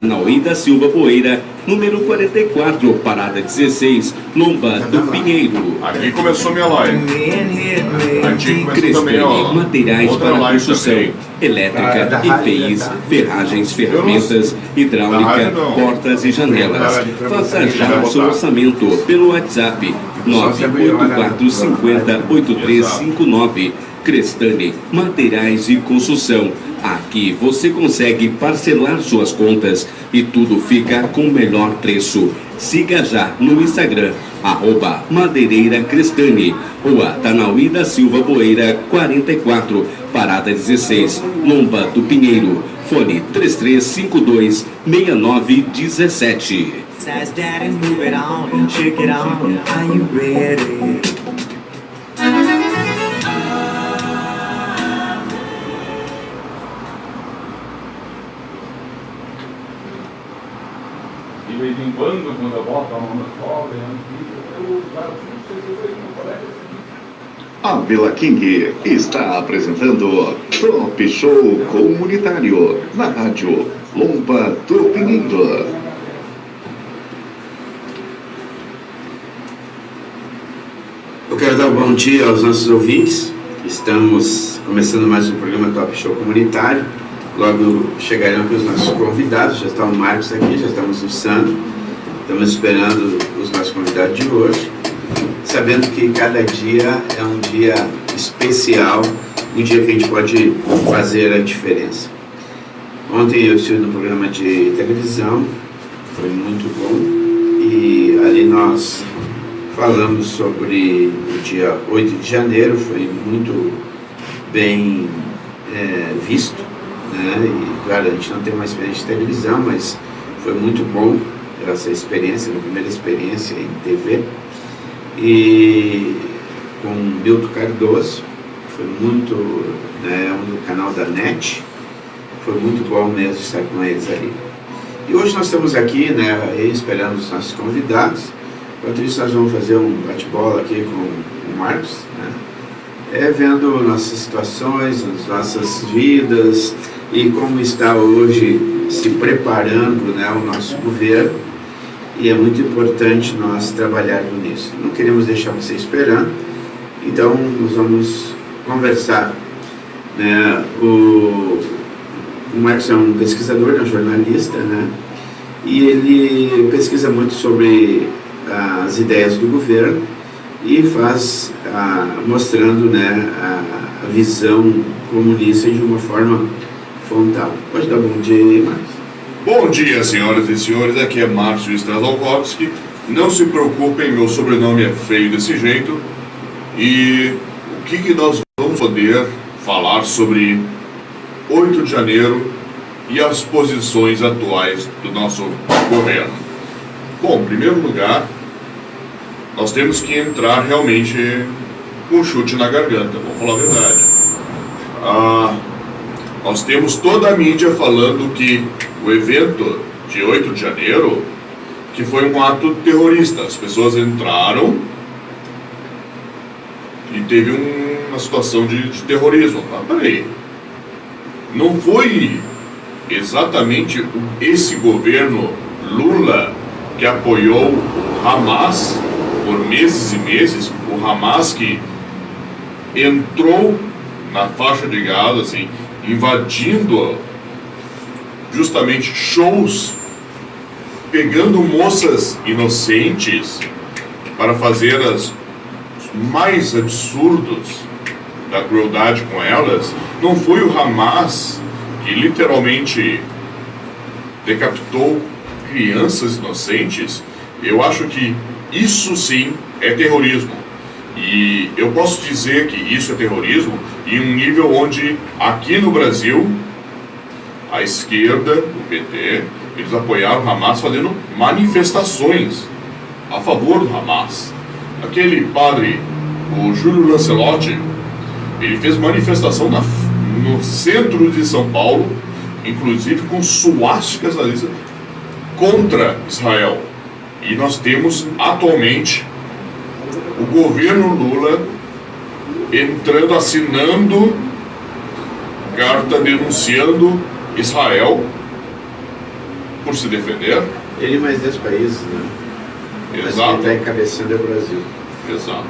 Nauí da Silva Poeira, número 44, parada 16, Lomba do Pinheiro. Aqui começou minha live. Aqui começou também, ó. Materiais para construção, elétrica, EPIs, ferragens, ferramentas, hidráulica, portas e janelas. Faça já o seu orçamento pelo WhatsApp 984508359. Crestani Materiais e Construção. Aqui você consegue parcelar suas contas e tudo fica com o melhor preço. Siga já no Instagram, @Madeireira Crestani, Rua Tanauí da Silva Poeira, 44, Parada 16, Lomba do Pinheiro. Fone 3352-6917. Says daddy, move it on, shake it on, are you ready? De vez em quando eu boto a mão na escola, A Vila King está apresentando Top Show Comunitário na rádio Lomba do Pinheiro. Eu quero dar um bom dia aos nossos ouvintes. Estamos começando mais um programa Top Show Comunitário. Logo chegarão aqui os nossos convidados. Já está o Marcos aqui, já estamos no Sandro. Estamos esperando os nossos convidados de hoje, sabendo que cada dia é um dia especial, um dia que a gente pode fazer a diferença. Ontem eu estive no programa de televisão, foi muito bom, e ali nós falamos sobre o dia 8 de janeiro, foi muito bem visto, né? E claro, a gente não tem uma experiência de televisão, mas foi muito bom essa experiência, minha primeira experiência em TV, e com Milton Cardoso, foi muito, né, no canal da NET, foi muito bom mesmo estar com eles ali. E hoje nós estamos aqui, né, esperando os nossos convidados. Enquanto isso nós vamos fazer um bate-bola aqui com o Marcos, né, vendo nossas situações, as nossas vidas e como está hoje se preparando, né, o nosso governo. E é muito importante nós trabalharmos nisso. Não queremos deixar você esperando, então nós vamos conversar, né? O Marcos é um pesquisador, é um jornalista, né? E ele pesquisa muito sobre as ideias do governo e faz, mostrando, né, a visão comunista de uma forma frontal. Pode dar bom dia, Marcos. Bom dia, senhoras e senhores, aqui é Márcio Strazalkowski. Não se preocupem, meu sobrenome é feio desse jeito. E o que nós vamos poder falar sobre 8 de janeiro e as posições atuais do nosso governo? Bom, em primeiro lugar, nós temos que entrar realmente com um chute na garganta, vamos falar a verdade. Nós temos toda a mídia falando que o evento de 8 de janeiro, que foi um ato terrorista. As pessoas entraram e teve uma situação de terrorismo. Peraí, não foi exatamente esse governo Lula que apoiou o Hamas por meses e meses? O Hamas que entrou na faixa de Gaza, assim, invadindo justamente shows, pegando moças inocentes para fazer os mais absurdos da crueldade com elas. Não foi o Hamas que literalmente decapitou crianças inocentes? Eu acho que isso sim é terrorismo. E eu posso dizer que isso é terrorismo em um nível onde aqui no Brasil a esquerda, o PT, eles apoiaram o Hamas fazendo manifestações a favor do Hamas. Aquele padre, o Júlio Lancelotti, ele fez manifestação no centro de São Paulo, inclusive com suásticas nazistas, contra Israel. E nós temos atualmente o governo Lula entrando, assinando carta denunciando Israel por se defender. Ele e mais 10 países, né? Mas Exato. quem está encabeçando é o Brasil. Exato.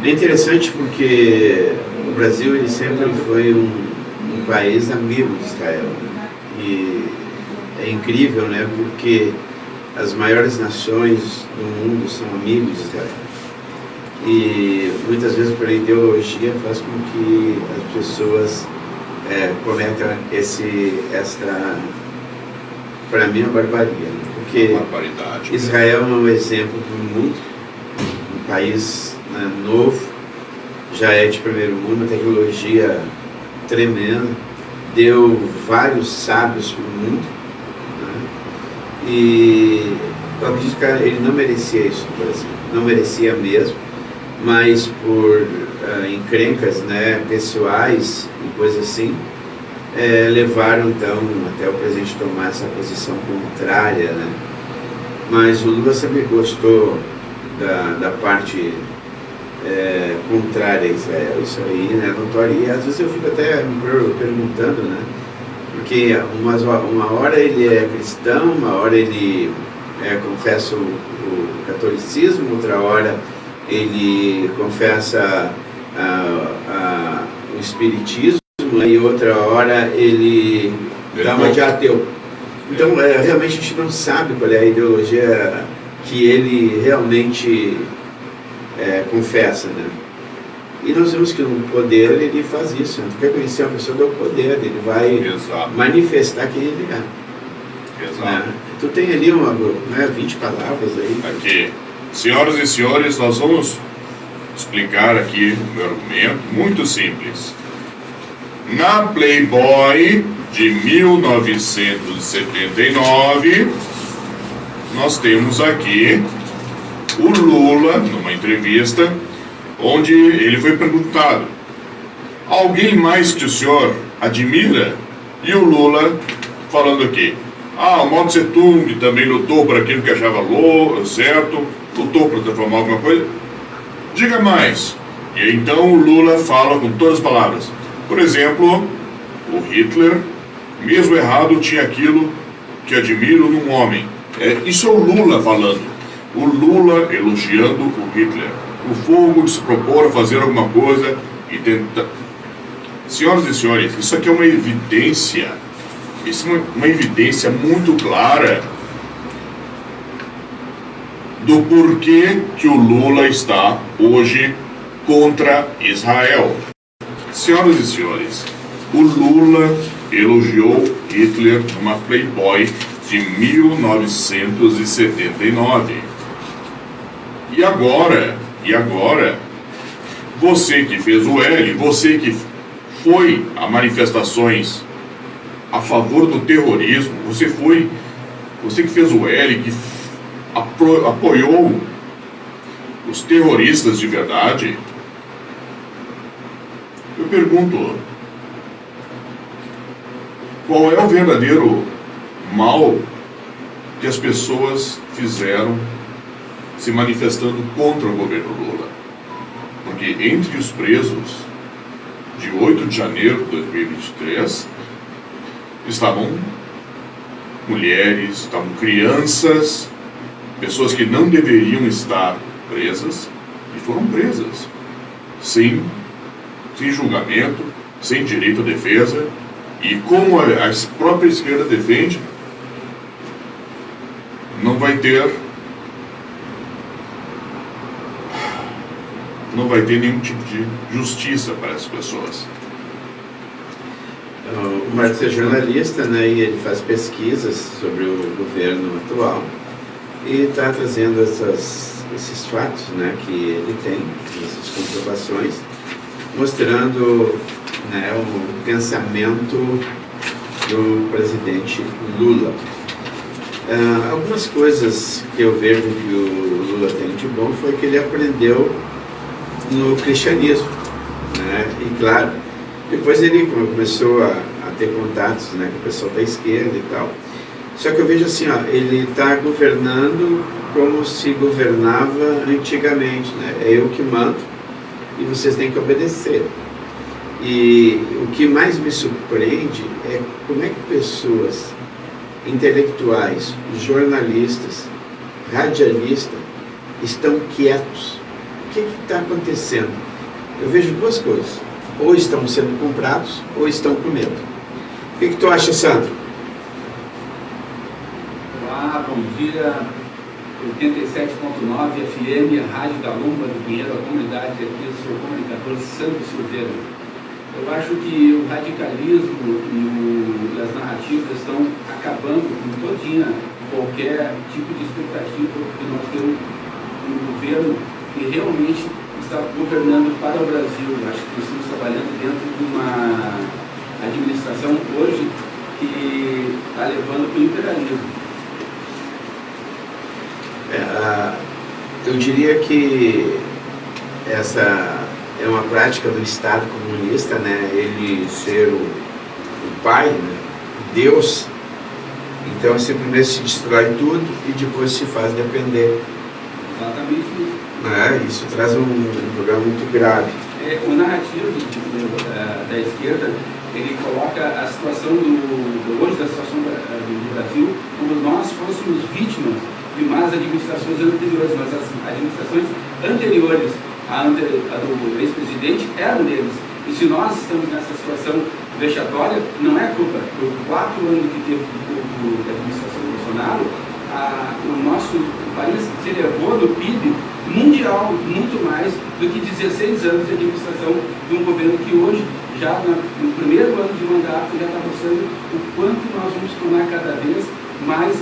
É interessante porque o Brasil ele sempre foi um país amigo de Israel. E é incrível, né? Porque as maiores nações do mundo são amigos de Israel. E muitas vezes por ideologia faz com que as pessoas cometam esta, para mim, uma barbaria. Né? Porque Barbaridade. Israel é um exemplo para o mundo, um país novo, já é de primeiro mundo, uma tecnologia tremenda, deu vários sábios para o mundo, né? E eu acredito que ele não merecia isso no Brasil, não merecia mesmo, mas por encrencas, né, pessoais e coisas assim, levaram então até o presidente tomar essa posição contrária, né? Mas o Lula sempre gostou da parte contrária a Israel, isso aí, né, notório. E às vezes eu fico até me perguntando, né, porque uma hora ele é cristão, uma hora ele confessa o catolicismo, outra hora ele confessa o espiritismo, e outra hora ele dá uma de ateu. Então, realmente a gente não sabe qual é a ideologia que ele realmente confessa, né? E nós vemos que no poder ele faz isso, né? Tu quer conhecer uma pessoa, dá o poder, ele vai Exato. manifestar quem ele é. Exato. Né? Tu tem ali 20 palavras aí. Aqui. Senhoras e senhores, nós vamos explicar aqui o meu argumento, muito simples. Na Playboy de 1979, nós temos aqui o Lula, numa entrevista, onde ele foi perguntado: alguém mais que o senhor admira? E o Lula falando aqui: o Mao Tse Tung também lutou por aquilo que achava certo, lutou para transformar alguma coisa. Diga mais. E então o Lula fala com todas as palavras. Por exemplo, o Hitler, mesmo errado, tinha aquilo que admiro num homem. Isso é o Lula falando. O Lula elogiando o Hitler. O fogo de se propor a fazer alguma coisa e tentar. Senhoras e senhores, isso aqui é uma evidência. Isso é uma evidência muito clara do porquê que o Lula está hoje contra Israel. Senhoras e senhores, o Lula elogiou Hitler numa Playboy de 1979. E agora, você que fez o L, você que foi a manifestações a favor do terrorismo, você que fez o L, que apoiou os terroristas de verdade, eu pergunto, qual é o verdadeiro mal que as pessoas fizeram se manifestando contra o governo Lula? Porque entre os presos de 8 de janeiro de 2023 estavam mulheres, estavam crianças, pessoas que não deveriam estar presas e foram presas, sem julgamento, sem direito à defesa. E como a própria esquerda defende, não vai ter nenhum tipo de justiça para essas pessoas. O Marcos é jornalista, né, e ele faz pesquisas sobre o governo atual e está trazendo esses fatos, né, que ele tem, essas comprovações, mostrando, né, o pensamento do presidente Lula. Algumas coisas que eu vejo que o Lula tem de bom foi que ele aprendeu no cristianismo, né, e claro, depois ele começou a ter contatos, né, com o pessoal da esquerda e tal. Só que eu vejo assim, ele está governando como se governava antigamente, né? É eu que mando e vocês têm que obedecer. E o que mais me surpreende é como é que pessoas intelectuais, jornalistas, radialistas estão quietos. O que está acontecendo? Eu vejo duas coisas. Ou estão sendo comprados, ou estão com medo. O que tu acha, Sandro? Olá, bom dia. 87.9 FM, a Rádio da Lomba do Pinheiro, a comunidade aqui, eu sou o comunicador Sandro Silveira. Eu acho que o radicalismo e as narrativas estão acabando com todinha qualquer tipo de expectativa, porque nós temos um governo que realmente está governando para o Brasil. Eu acho que nós estamos trabalhando dentro de uma administração hoje que está levando para o imperialismo. Eu diria que essa é uma prática do Estado comunista, né? Ele ser o pai, né? Deus. Então, primeiro se destrói tudo e depois se faz depender. Exatamente isso. Isso traz um problema muito grave. O narrativo da esquerda, ele coloca a situação hoje da situação do Brasil como nós fôssemos vítimas de más administrações anteriores, mas as administrações anteriores à do ex-presidente eram deles. E se nós estamos nessa situação vexatória, não é culpa. Por 4 anos que teve da administração do Bolsonaro, o nosso país se elevou do PIB mundial muito mais do que 16 anos de administração de um governo que hoje, já no primeiro ano de mandato, já está mostrando o quanto nós vamos tornar cada vez mais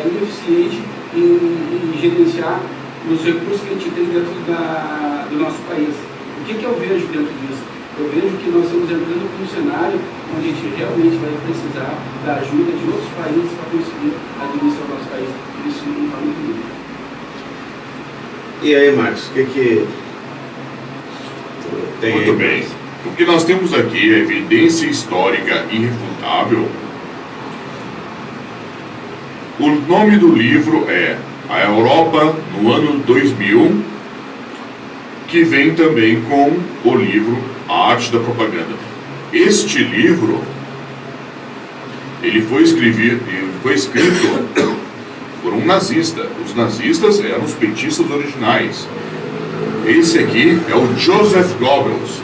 ineficiente em gerenciar os recursos que a gente tem dentro do nosso país. O que eu vejo dentro disso? Eu vejo que nós estamos entrando num cenário onde a gente realmente vai precisar da ajuda de outros países para conseguir administrar o nosso país. Isso não está muito bem. E aí, Marcos, o que tem? Muito bem. O que nós temos aqui é evidência histórica irrefutável. O nome do livro é A Europa no Ano 2000, que vem também com o livro A Arte da Propaganda. Este livro, ele foi escrito por um nazista. Os nazistas eram os petistas originais. Esse aqui é o Joseph Goebbels.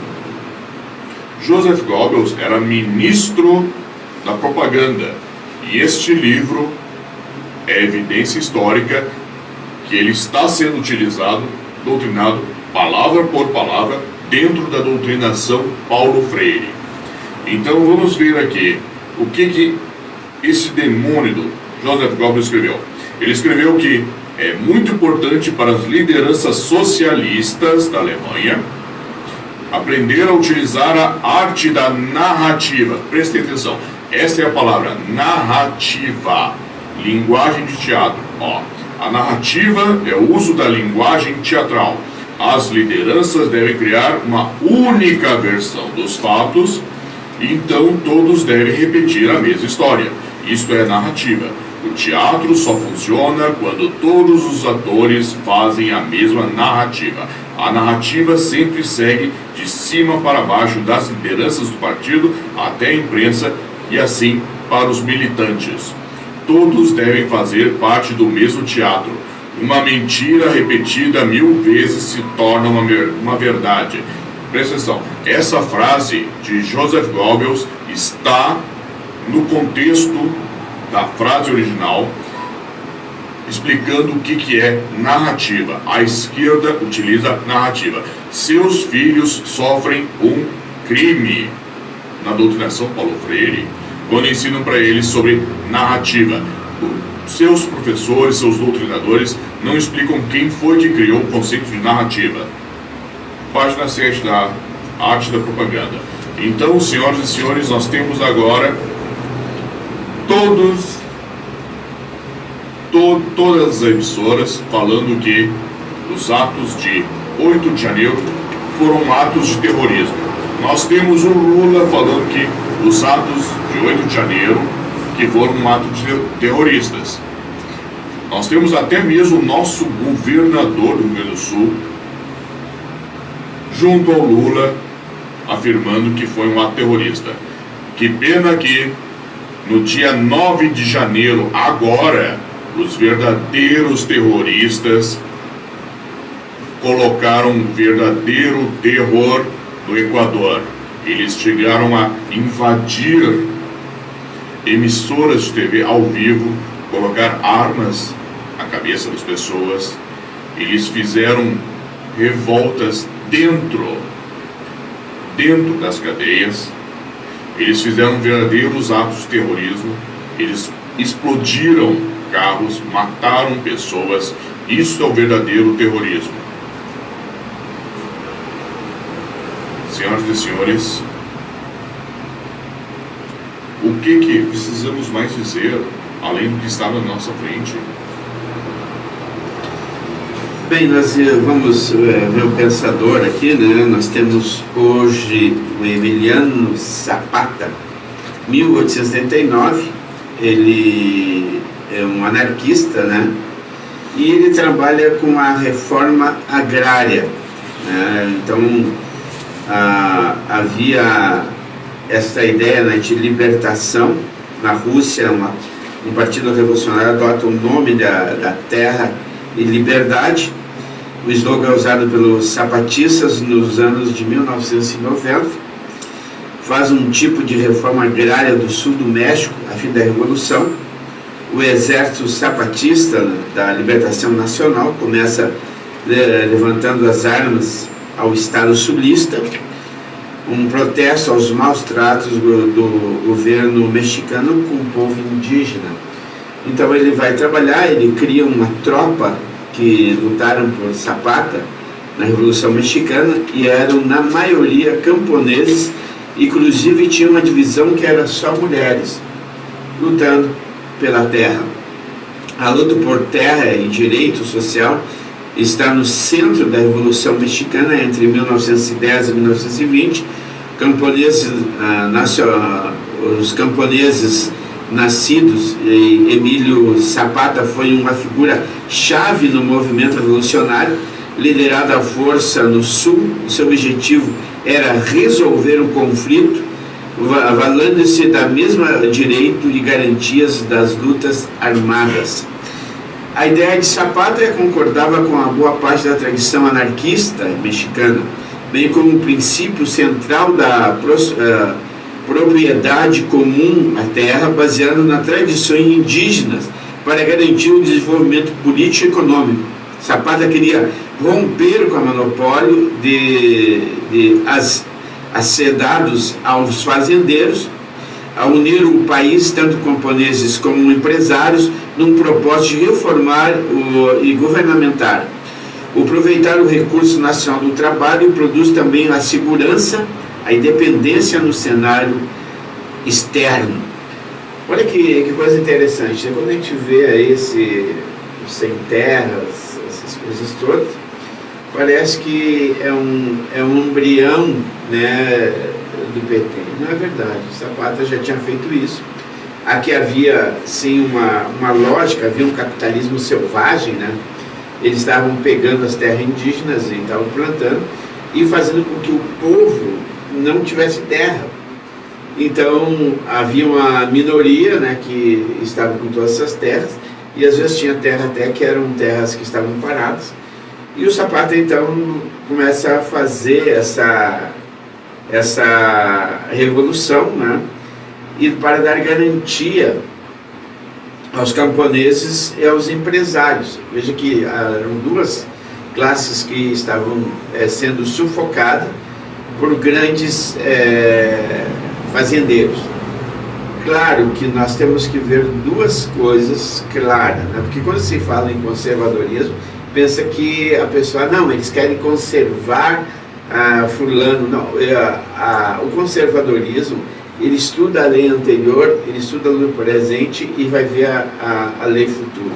Joseph Goebbels era ministro da propaganda. E este livro é evidência histórica que ele está sendo utilizado, doutrinado, palavra por palavra, dentro da doutrinação Paulo Freire. Então vamos ver aqui o que esse demônio do Joseph Goebbels escreveu. Ele escreveu que é muito importante para as lideranças socialistas da Alemanha aprender a utilizar a arte da narrativa. Prestem atenção, essa é a palavra, narrativa, linguagem de teatro. A narrativa é o uso da linguagem teatral. As lideranças devem criar uma única versão dos fatos, então todos devem repetir a mesma história. Isto é narrativa. O teatro só funciona quando todos os atores fazem a mesma narrativa. A narrativa sempre segue de cima para baixo, das lideranças do partido até a imprensa e assim para os militantes. Todos devem fazer parte do mesmo teatro. Uma mentira repetida 1000 vezes se torna uma verdade. Presta atenção, essa frase de Joseph Goebbels está no contexto da frase original, explicando o que é narrativa. A esquerda utiliza narrativa. Seus filhos sofrem um crime na doutrinação Paulo Freire quando ensinam para eles sobre narrativa. Seus professores, seus doutrinadores não explicam quem foi que criou o conceito de narrativa. Página 7 da Arte da Propaganda. Então, senhoras e senhores, nós temos agora todas as emissoras falando que os atos de 8 de janeiro foram atos de terrorismo. Nós temos o Lula falando que os atos de 8 de janeiro que foram um ato de terroristas. Nós temos até mesmo o nosso governador do Rio Grande do Sul junto ao Lula afirmando que foi um ato terrorista. Que pena que no dia 9 de janeiro, agora, os verdadeiros terroristas colocaram um verdadeiro terror no Equador. Eles chegaram a invadir emissoras de TV ao vivo, colocar armas na cabeça das pessoas. Eles fizeram revoltas dentro das cadeias. Eles fizeram verdadeiros atos de terrorismo. Eles explodiram carros, mataram pessoas. Isso é o verdadeiro terrorismo. Senhoras e senhores, o que precisamos mais dizer, além do que está na nossa frente? Bem, nós vamos ver o pensador aqui, né? Nós temos hoje o Emiliano Zapata, 1879, ele é um anarquista, né? E ele trabalha com a reforma agrária, né? Então, havia essa ideia, né, de libertação. Na Rússia, um partido revolucionário adota o nome da terra e liberdade. O slogan é usado pelos zapatistas nos anos de 1990. Faz um tipo de reforma agrária do sul do México a fim da revolução. O exército zapatista da libertação nacional começa levantando as armas ao Estado sulista, um protesto aos maus tratos do governo mexicano com o povo indígena. Então ele vai trabalhar, ele cria uma tropa que lutaram por Zapata na Revolução Mexicana e eram na maioria camponeses, inclusive tinha uma divisão que era só mulheres lutando pela terra. A luta por terra e direito social está no centro da Revolução Mexicana entre 1910 e 1920. Os camponeses nascidos, Emílio Zapata foi uma figura chave no movimento revolucionário, liderado à força no sul. Seu objetivo era resolver o conflito, valendo-se da mesma direito e garantias das lutas armadas. A ideia de Zapata concordava com a boa parte da tradição anarquista mexicana, bem como o princípio central da propriedade comum à terra, baseado nas tradições indígenas, para garantir o desenvolvimento político e econômico. Zapata queria romper com o monopólio de assedados aos fazendeiros, a unir o país, tanto camponeses como empresários, num propósito de reformar e governamentar. Aproveitar o recurso nacional do trabalho produz também a segurança, a independência no cenário externo. Olha que coisa interessante, né? Quando a gente vê aí sem terras, essas coisas todas, parece que é um embrião, né, do PT. Não é verdade, o Zapata já tinha feito isso. Aqui havia sim uma lógica, havia um capitalismo selvagem, né? Eles estavam pegando as terras indígenas e estavam plantando e fazendo com que o povo não tivesse terra. Então havia uma minoria, né, que estava com todas essas terras, e às vezes tinha terra até que eram terras que estavam paradas. E o Zapata então começa a fazer essa revolução, né, e para dar garantia aos camponeses e aos empresários. Veja que eram duas classes que estavam sendo sufocadas por grandes fazendeiros. Claro que nós temos que ver duas coisas claras, né? Porque quando se fala em conservadorismo, pensa que a pessoa, não, eles querem conservar fulano. Não, o conservadorismo, ele estuda a lei anterior, ele estuda a lei presente e vai ver a lei futura.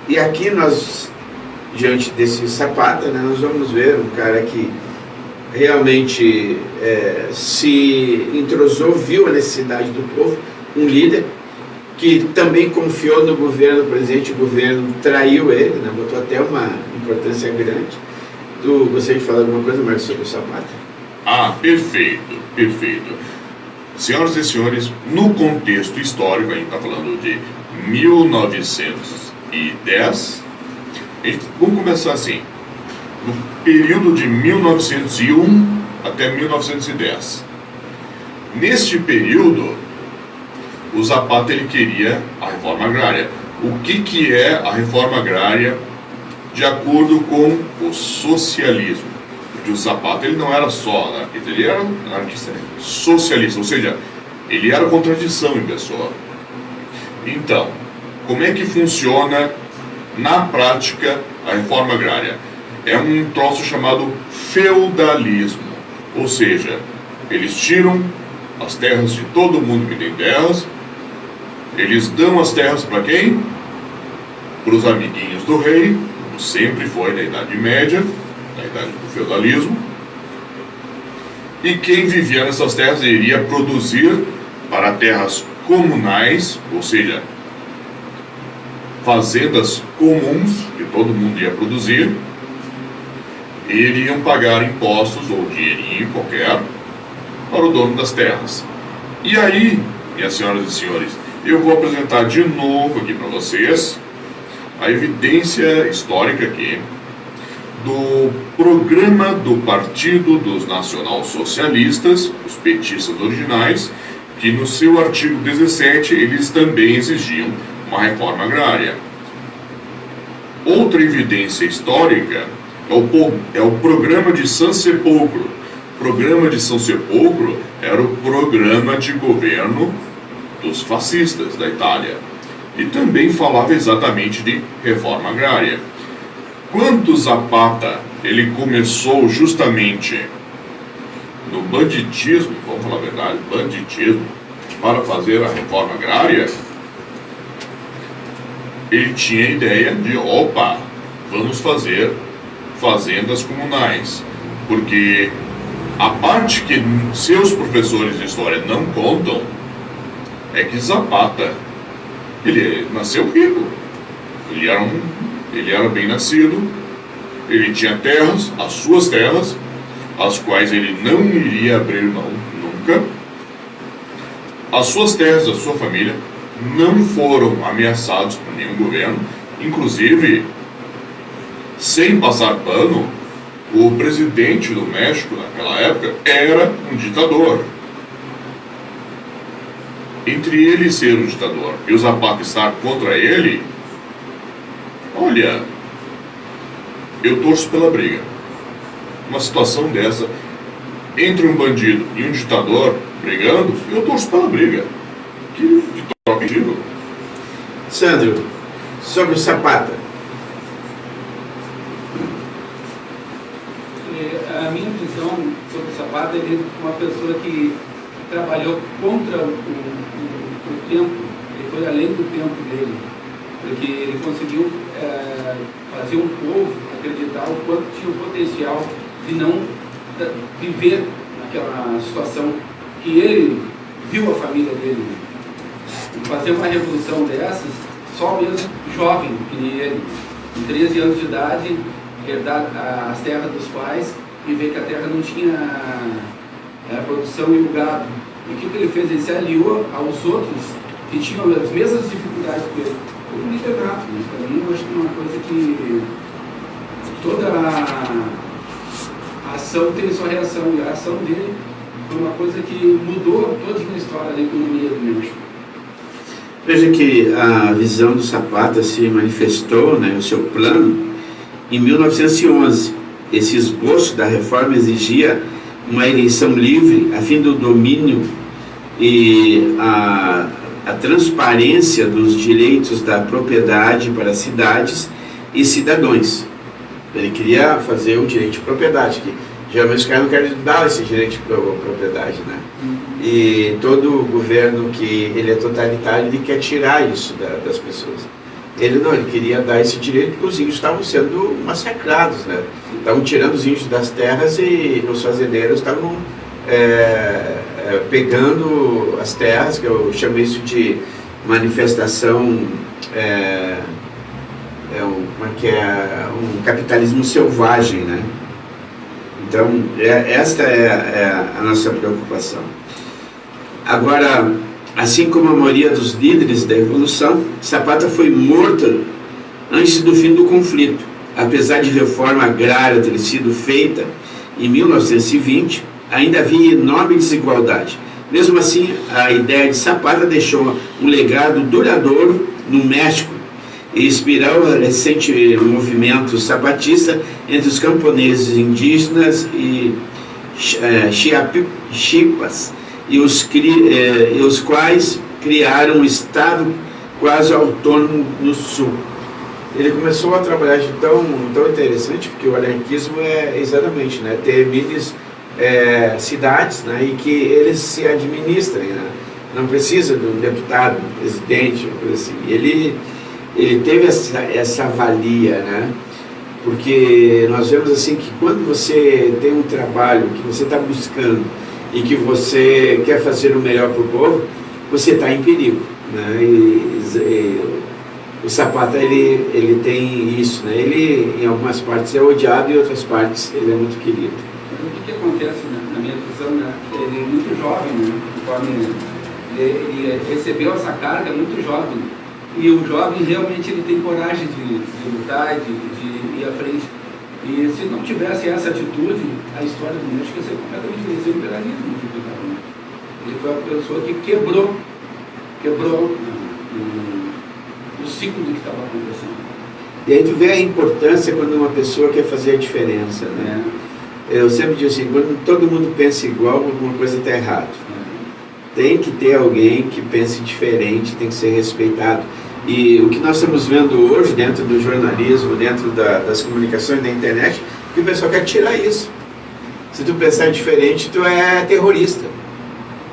E aqui nós, diante desse Zapata, né, nós vamos ver um cara que realmente se entrosou, viu a necessidade do povo, um líder que também confiou no governo presente. O governo traiu ele, né, botou até uma importância grande. Tu gostaria de falar alguma coisa mais sobre o Zapata? Perfeito, perfeito. Senhoras e senhores, no contexto histórico, a gente está falando de 1910, vamos começar assim, no período de 1901 até 1910. Neste período, o Zapata ele queria a reforma agrária. O que é a reforma agrária de acordo com o socialismo? Porque o Zapata ele não era só anarquista, ele era anarquista socialista, ou seja, ele era contradição em pessoa. Então, como é que funciona na prática a reforma agrária? É um troço chamado feudalismo, ou seja, eles tiram as terras de todo mundo que tem terras, eles dão as terras para quem? Para os amiguinhos do rei, como sempre foi na Idade Média, na idade do feudalismo, e quem vivia nessas terras iria produzir para terras comunais, ou seja, fazendas comuns que todo mundo ia produzir, e iriam pagar impostos ou dinheirinho qualquer para o dono das terras. E aí, minhas senhoras e senhores, eu vou apresentar de novo aqui para vocês a evidência histórica aqui do programa do Partido dos Nacional-Socialistas, os petistas originais, que no seu artigo 17 eles também exigiam uma reforma agrária. Outra evidência histórica é o programa de São Sepolcro. O programa de São Sepolcro era o programa de governo dos fascistas da Itália e também falava exatamente de reforma agrária. Quando Zapata ele começou justamente no banditismo, vamos falar a verdade, banditismo, para fazer a reforma agrária, ele tinha a ideia de, vamos fazer fazendas comunais, porque a parte que seus professores de história não contam é que Zapata, ele nasceu rico, ele era bem nascido, ele tinha terras, as suas terras, as quais ele não iria abrir mão nunca. As suas terras da sua família não foram ameaçados por nenhum governo, inclusive, sem passar pano, o presidente do México naquela época era um ditador. Entre ele ser um ditador e o Zapata estar contra ele, olha, eu torço pela briga. Uma situação dessa, entre um bandido e um ditador brigando, eu torço pela briga. Que troca de tiro. Sandro, sobre o Zapata. A minha visão sobre o Zapata, ele é uma pessoa que trabalhou contra o tempo, ele foi além do tempo dele, porque ele conseguiu fazer um povo acreditar o quanto tinha o potencial de não viver naquela situação que ele viu a família dele. Fazer uma revolução dessas, só mesmo jovem, que nem ele, com 13 anos de idade, herdar as terras dos pais e ver que a terra não tinha produção e o gado. E o que ele fez? Ele se aliou aos outros que tinham as mesmas dificuldades que ele. Como literato, né? Para mim, eu acho que é uma coisa que toda a ação tem sua reação, e a ação dele foi uma coisa que mudou toda a história da economia do México. Veja que a visão do Zapata se manifestou, né, o seu plano, em 1911. Esse esboço da reforma exigia uma eleição livre a fim do domínio e a transparência dos direitos da propriedade para cidades e cidadãos. Ele queria fazer o direito de propriedade, que geralmente os caras não querem dar esse direito de propriedade, né? E todo governo que ele é totalitário, ele quer tirar isso das pessoas. Ele não, ele queria dar esse direito porque os índios estavam sendo massacrados, né? Estavam tirando os índios das terras e os fazendeiros estavam pegando as terras, que eu chamo isso de manifestação, um capitalismo selvagem, né? Então, esta é a nossa preocupação. Agora, assim como a maioria dos líderes da Revolução, Zapata foi morto antes do fim do conflito. Apesar de reforma agrária ter sido feita em 1920, ainda havia enorme desigualdade. Mesmo assim, a ideia de Zapata deixou um legado duradouro no México e inspirou o recente movimento zapatista entre os camponeses indígenas e chiapas, e os quais criaram um estado quase autônomo no sul. Ele começou a trabalhar de tão interessante, porque o anarquismo é exatamente, né, ter cidades, né, e que eles se administrem, né, não precisa de um deputado, um presidente, uma coisa assim. Ele teve essa valia, né, porque nós vemos assim que quando você tem um trabalho que você está buscando e que você quer fazer o melhor para o povo, você está em perigo, né, o Zapata, ele tem isso, né, ele em algumas partes é odiado e em outras partes ele é muito querido. O que acontece, né, na minha visão, né, ele é muito jovem, né, conforme ele recebeu essa carga muito jovem, e o jovem realmente ele tem coragem de lutar, de ir à frente, e se não tivesse essa atitude, a história do México ia ser completamente diferente. O imperialismo, ele foi a pessoa que quebrou o ciclo do que estava acontecendo. E aí tu vê a importância quando uma pessoa quer fazer a diferença, né? Eu sempre digo assim, quando todo mundo pensa igual, alguma coisa está errada. Tem que ter alguém que pense diferente, tem que ser respeitado. E o que nós estamos vendo hoje dentro do jornalismo, dentro das comunicações, da internet, que o pessoal quer tirar isso. Se tu pensar diferente, tu é terrorista.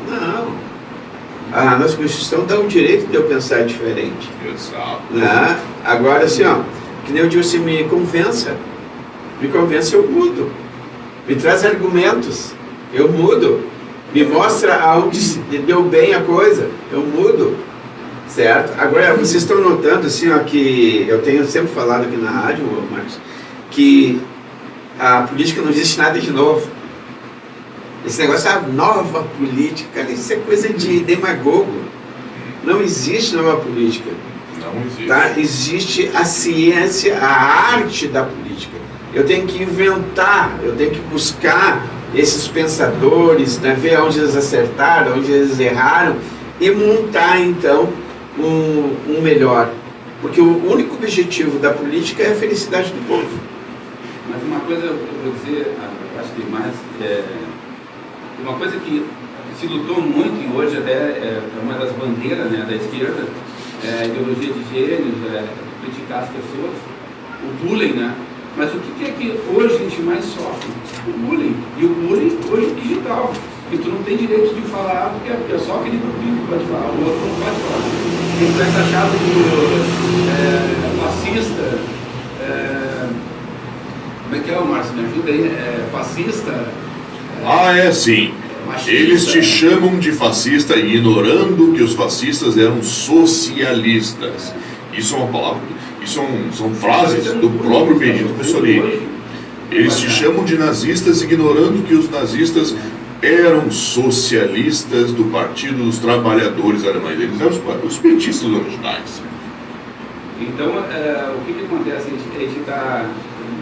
Não. A nossa Constituição dá o direito de eu pensar diferente. Exato. Né? Agora, assim, ó, que nem eu digo assim, me convença, eu mudo. Me traz argumentos, eu mudo. Me mostra aonde deu bem a coisa, eu mudo. Certo? Agora, vocês estão notando, assim, ó, que eu tenho sempre falado aqui na rádio, Marcos, que a política não existe nada de novo. Esse negócio é a nova política, isso é coisa de demagogo. Não existe nova política. Não existe. Tá? Existe a ciência, a arte da política. Eu tenho que inventar, eu tenho que buscar esses pensadores, né, ver onde eles acertaram, onde eles erraram e montar, então, um melhor. Porque o único objetivo da política é a felicidade do povo. Mas uma coisa eu vou dizer, acho que mais, uma coisa que se lutou muito e hoje até é uma das bandeiras, né, da esquerda, é a ideologia de gênero, criticar as pessoas, o bullying, né? Mas o que é que hoje a gente mais sofre? O bullying. E o bullying hoje é digital. E tu não tem direito de falar, porque é só aquele grupinho que pode falar, o outro não pode falar. Tem que essa chave do fascista, como é que é, Márcio? Me ajuda aí, fascista. É sim. Machista. Eles te chamam de fascista, ignorando que os fascistas eram socialistas. Isso é uma palavra, são frases do próprio Benito Mussolini. Eles te chamam de nazistas, ignorando que os nazistas eram socialistas do Partido dos Trabalhadores Alemães. Eles eram os petistas originais. Então, o que acontece? A gente está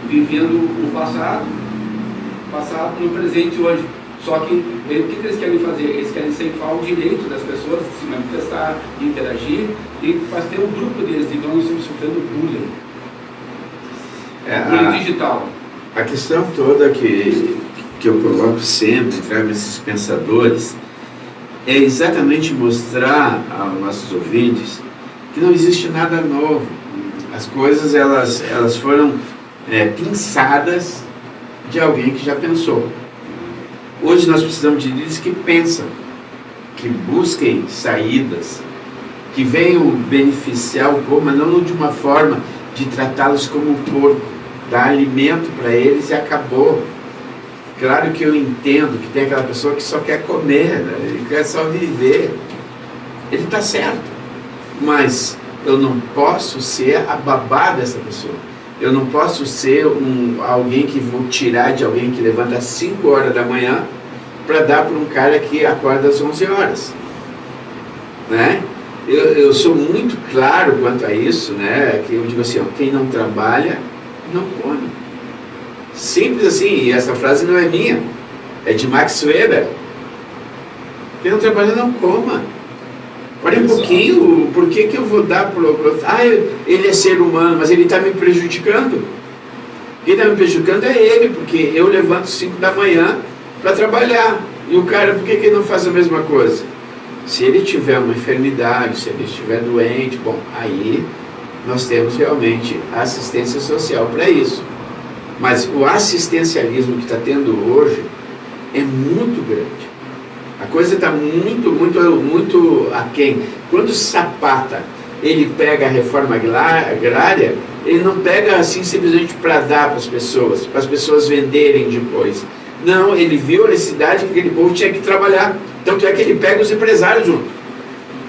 vivendo o passado no presente hoje. Só que o que eles querem fazer? Eles querem ceifar o direito das pessoas de se manifestar, de interagir, e faz ter um grupo deles. Então nós estamos sofrendo bullying. Bullying digital. A questão toda que eu coloco sempre, trago esses pensadores, é exatamente mostrar aos nossos ouvintes que não existe nada novo. As coisas elas foram pensadas de alguém que já pensou. Hoje nós precisamos de líderes que pensam, que busquem saídas, que venham beneficiar o povo, mas não de uma forma de tratá-los como um porco, dar alimento para eles e acabou. Claro que eu entendo que tem aquela pessoa que só quer comer, né? Ele quer só viver. Ele está certo, mas eu não posso ser a babá dessa pessoa. Eu não posso ser alguém que vou tirar de alguém que levanta às 5 horas da manhã para dar para um cara que acorda às 11 horas. né? Eu sou muito claro quanto a isso, né? Que eu digo assim, ó, quem não trabalha, não come. Simples assim, e essa frase não é minha, é de Max Weber. Quem não trabalha, não coma. Olha um pouquinho, por que eu vou dar para ele é ser humano, mas ele está me prejudicando. Quem está me prejudicando é ele, porque eu levanto 5 da manhã para trabalhar. E o cara, por que ele não faz a mesma coisa? Se ele tiver uma enfermidade, se ele estiver doente, bom, aí nós temos realmente assistência social para isso. Mas o assistencialismo que está tendo hoje é muito grande. A coisa está muito aquém. Quando Zapata ele pega a reforma agrária, ele não pega assim simplesmente para dar para as pessoas venderem depois. Não, ele viu a necessidade que aquele povo tinha que trabalhar. Tanto é que ele pega os empresários junto.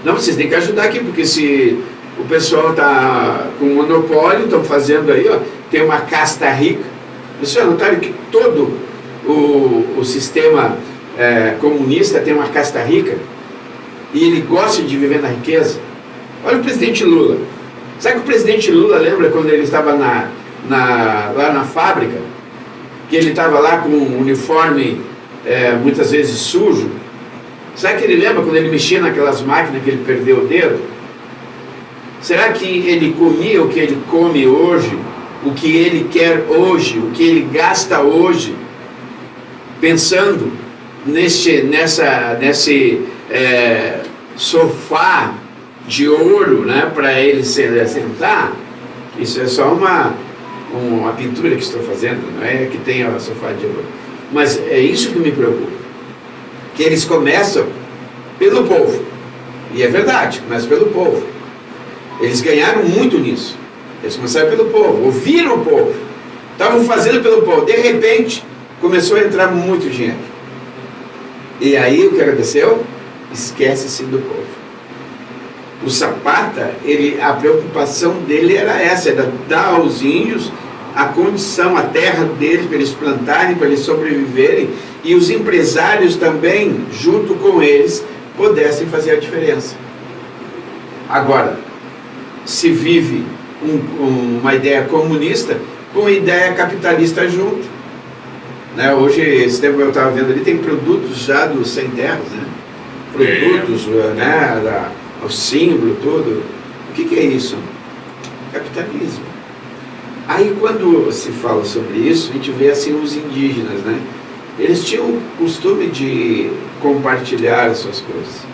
Não, vocês têm que ajudar aqui, porque se o pessoal está com monopólio, estão fazendo aí, ó, tem uma casta rica. Vocês notaram que todo o sistema comunista tem uma casta rica? E ele gosta de viver na riqueza? Olha o presidente Lula. Sabe que o presidente Lula lembra quando ele estava lá na fábrica? Que ele estava lá com um uniforme muitas vezes sujo. Sabe que ele lembra quando ele mexia naquelas máquinas que ele perdeu o dedo? Será que ele comia o que ele come hoje, o que ele quer hoje, o que ele gasta hoje, pensando nesse sofá de ouro, né, para ele sentar? Isso é só uma pintura que estou fazendo, não é que tenha sofá de ouro. Mas é isso que me preocupa. Que eles começam pelo povo. E é verdade, começam pelo povo. Eles ganharam muito nisso. Eles começaram pelo povo, ouviram o povo. Estavam fazendo pelo povo. De repente, começou a entrar muito dinheiro. E aí o que aconteceu? Esquece-se do povo. O Zapata, a preocupação dele era essa, era dar aos índios a condição, a terra deles, para eles plantarem, para eles sobreviverem, e os empresários também, junto com eles, pudessem fazer a diferença. Agora, se vive uma ideia comunista com uma ideia capitalista junto. Né? Hoje, esse tempo eu estava vendo ali, tem produtos já dos sem terras, né? Produtos, né? O símbolo, tudo. O que é isso? Capitalismo. Aí quando se fala sobre isso, a gente vê assim os indígenas, né? Eles tinham o costume de compartilhar as suas coisas.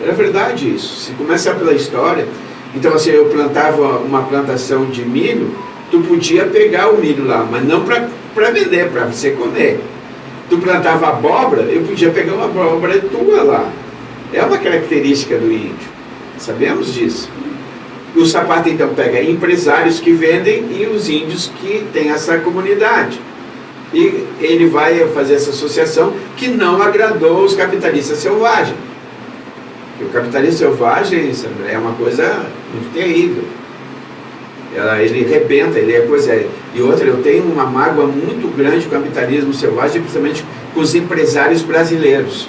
Era verdade isso. Se começar pela história, então assim, eu plantava uma plantação de milho, tu podia pegar o milho lá, mas não para vender, para você comer. Tu plantava abóbora, eu podia pegar uma abóbora tua lá. É uma característica do índio. Sabemos disso. O Zapata então pega empresários que vendem e os índios que têm essa comunidade. E ele vai fazer essa associação que não agradou os capitalistas selvagens. Porque o capitalista selvagem é uma coisa muito terrível. Ele rebenta, ele é coisa. E outra, eu tenho uma mágoa muito grande com o capitalismo selvagem, principalmente com os empresários brasileiros.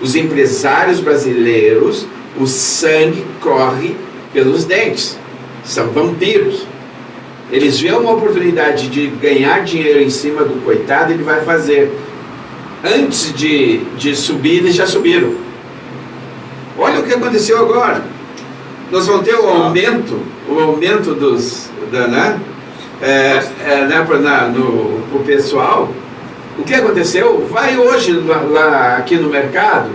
Os empresários brasileiros, o sangue corre pelos dentes, são vampiros. Eles veem uma oportunidade de ganhar dinheiro em cima do coitado, ele vai fazer. Antes de subir, eles já subiram. Olha o que aconteceu agora. Nós vamos ter o aumento dos no pessoal. O que aconteceu? Vai hoje lá aqui no mercado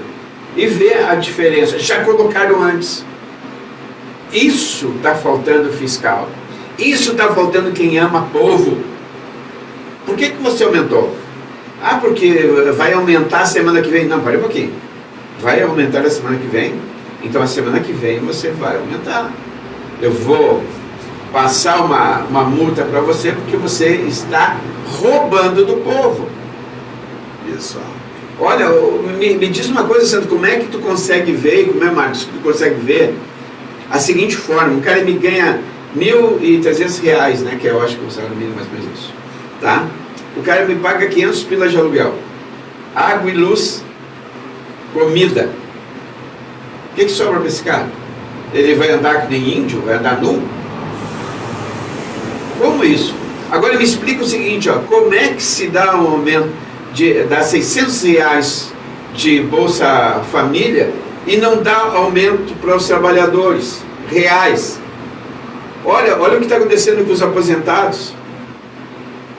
e vê a diferença. Já colocaram antes. Isso está faltando fiscal. Isso está faltando quem ama povo. Por que você aumentou? Ah, porque vai aumentar a semana que vem. Não, pare um pouquinho. Vai aumentar a semana que vem? Então a semana que vem você vai aumentar. Eu vou passar uma multa para você porque você está roubando do povo. Isso. Olha, me diz uma coisa, Santo, como é que tu consegue ver, como é, Marcos, que tu consegue ver a seguinte forma: um cara me ganha R$1.300, né, que eu acho que o salário mínimo mais ou menos isso, tá? O cara me paga 500 pilas de aluguel, água e luz, comida. O que sobra para esse cara? Ele vai andar que nem índio? Vai andar nu? Como isso? Agora me explica o seguinte, ó, como é que se dá um aumento de dá R$600 de Bolsa Família e não dá aumento para os trabalhadores reais? Olha o que está acontecendo com os aposentados.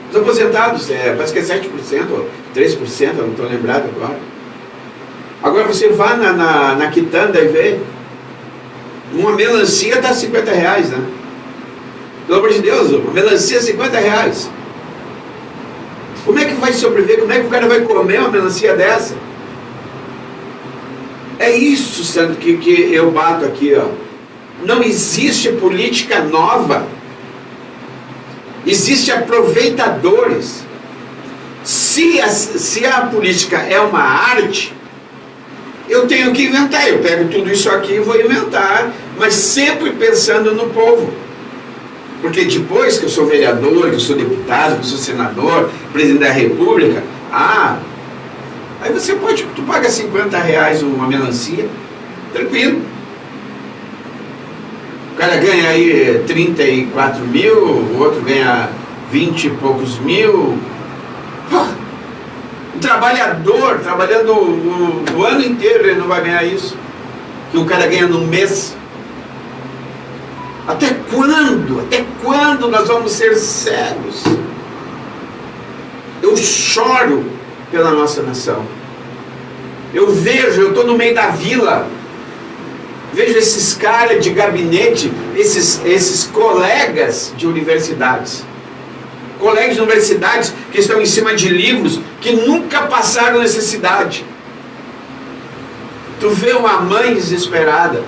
Os aposentados, parece que é 7% ou 3%, eu não estou lembrado agora. Agora você vai na quitanda e vê, uma melancia está R$50, né? Pelo amor de Deus, uma melancia R$50. Como é que vai sobreviver? Como é que o cara vai comer uma melancia dessa? É isso, Sandro, que eu bato aqui, ó. Não existe política nova. Existem aproveitadores. Se a política é uma arte, eu tenho que inventar. Eu pego tudo isso aqui e vou inventar, mas sempre pensando no povo. Porque depois que eu sou vereador, que eu sou deputado, que eu sou senador, presidente da República, aí tu paga R$50 uma melancia, tranquilo. O cara ganha aí 34 mil, o outro ganha 20 e poucos mil. O trabalhador, trabalhando o ano inteiro, ele não vai ganhar isso. Que o cara ganha num mês. Até quando? Até quando nós vamos ser cegos? Eu choro pela nossa nação. Eu estou no meio da vila, vejo esses caras de gabinete, esses colegas de universidades. Colegas de universidades que estão em cima de livros que nunca passaram necessidade. Tu vê uma mãe desesperada.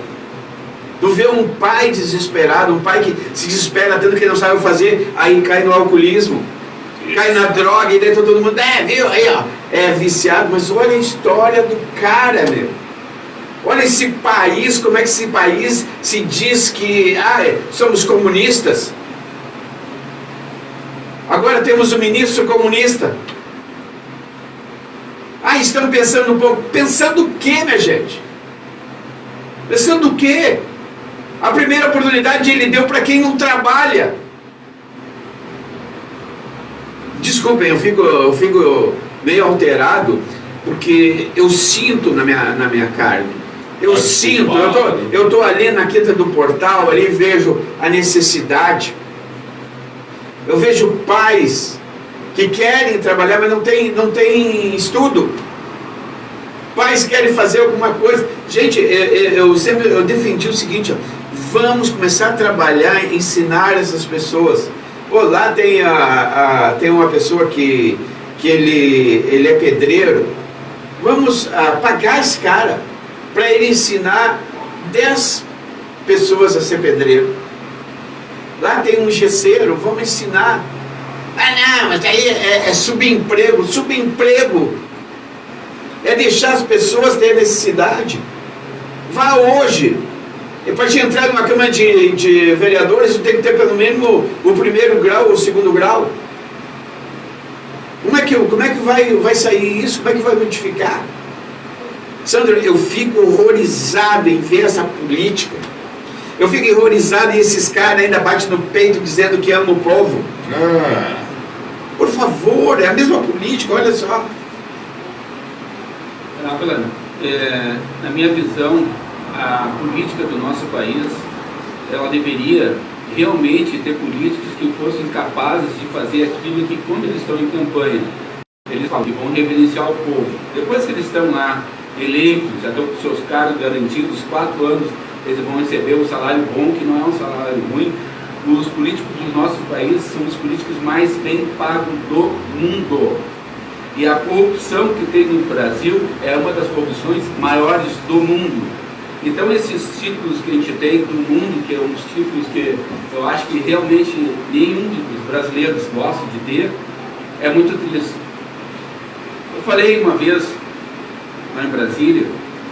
Tu vê um pai desesperado, um pai que se desespera tanto que não sabe o fazer, aí cai no alcoolismo, cai na droga, e daí todo mundo, viu, aí ó, é viciado. Mas olha a história do cara, meu. Olha esse país, como é que esse país se diz que, somos comunistas. Agora temos um ministro comunista. Estão pensando um pouco. Pensando o quê, minha gente? Pensando o quê? A primeira oportunidade ele deu para quem não trabalha. Desculpem, eu fico meio alterado, porque eu sinto na minha carne. Eu sinto, eu tô ali na Quinta do Portal, ali vejo a necessidade. Eu vejo pais que querem trabalhar, mas não tem estudo. Pais querem fazer alguma coisa. Gente, eu defendi o seguinte, ó, vamos começar a trabalhar, ensinar essas pessoas. Lá tem uma pessoa que ele é pedreiro. Vamos pagar esse cara para ele ensinar 10 pessoas a ser pedreiro. Lá tem um gesseiro, vamos ensinar. Não, mas aí é subemprego. Subemprego é deixar as pessoas ter necessidade. Vá hoje. E para te entrar numa Câmara de Vereadores, você tem que ter pelo menos o primeiro grau ou o segundo grau. Como é que vai sair isso? Como é que vai modificar? Sandro, eu fico horrorizado em ver essa política. Eu fico horrorizado e esses caras ainda batem no peito dizendo que amam o povo. Por favor, é a mesma política, olha só. Na minha visão, a política do nosso país, ela deveria realmente ter políticos que fossem capazes de fazer aquilo que, quando eles estão em campanha, eles falam que vão reverenciar o povo. Depois que eles estão lá eleitos, já estão com seus cargos garantidos, 4 anos, eles vão receber um salário bom, que não é um salário ruim. Os políticos do nosso país são os políticos mais bem pagos do mundo. E a corrupção que tem no Brasil é uma das corrupções maiores do mundo. Então esses títulos que a gente tem do mundo, que é uns títulos que eu acho que realmente nenhum dos brasileiros gosta de ter, é muito triste. Eu falei uma vez lá em Brasília,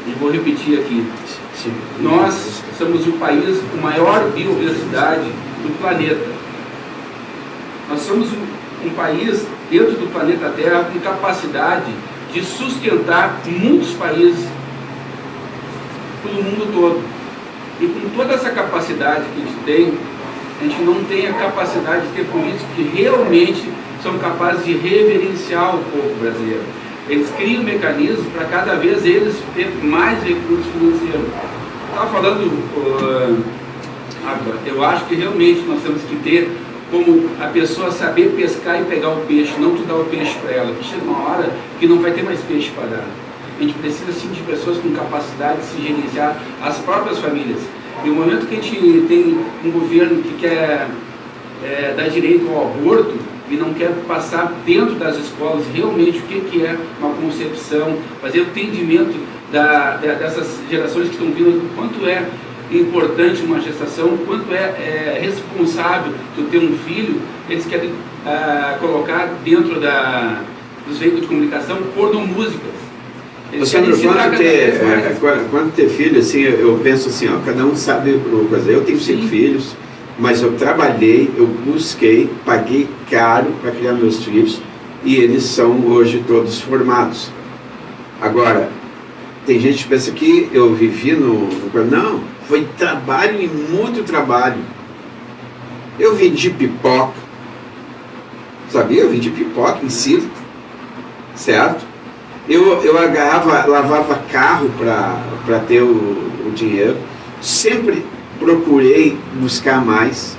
e vou repetir aqui, nós somos o país com maior biodiversidade do planeta. Nós somos um país dentro do planeta Terra com capacidade de sustentar muitos países. pelo mundo todo. E com toda essa capacidade que a gente não tem a capacidade de ter políticos que realmente são capazes de reverenciar o povo brasileiro. Eles criam mecanismos para cada vez eles ter mais recursos financeiros. Estava falando, eu acho que realmente nós temos que ter como a pessoa saber pescar e pegar o peixe, não tu dar o peixe para ela, que chega uma hora que não vai ter mais peixe para dar. A gente precisa sim de pessoas com capacidade de se gerenciar as próprias famílias. E o momento que a gente tem um governo que quer dar direito ao aborto e não quer passar dentro das escolas realmente o que é uma concepção, fazer o entendimento dessas gerações que estão vindo, quanto é importante uma gestação, quanto é responsável tu ter um filho, eles querem colocar dentro dos veículos de comunicação pornomúsicas. Sandro, quando ter filho, assim, eu penso assim, ó, cada um sabe uma coisa. Eu tenho 5 filhos, mas eu trabalhei, eu busquei, paguei caro para criar meus filhos e eles são hoje todos formados. Agora, tem gente que pensa que eu vivi Não, foi trabalho e muito trabalho. Eu vendi pipoca, sabia? Eu vendi pipoca em circo, certo? Eu lavava carro para ter o dinheiro. Sempre procurei buscar mais.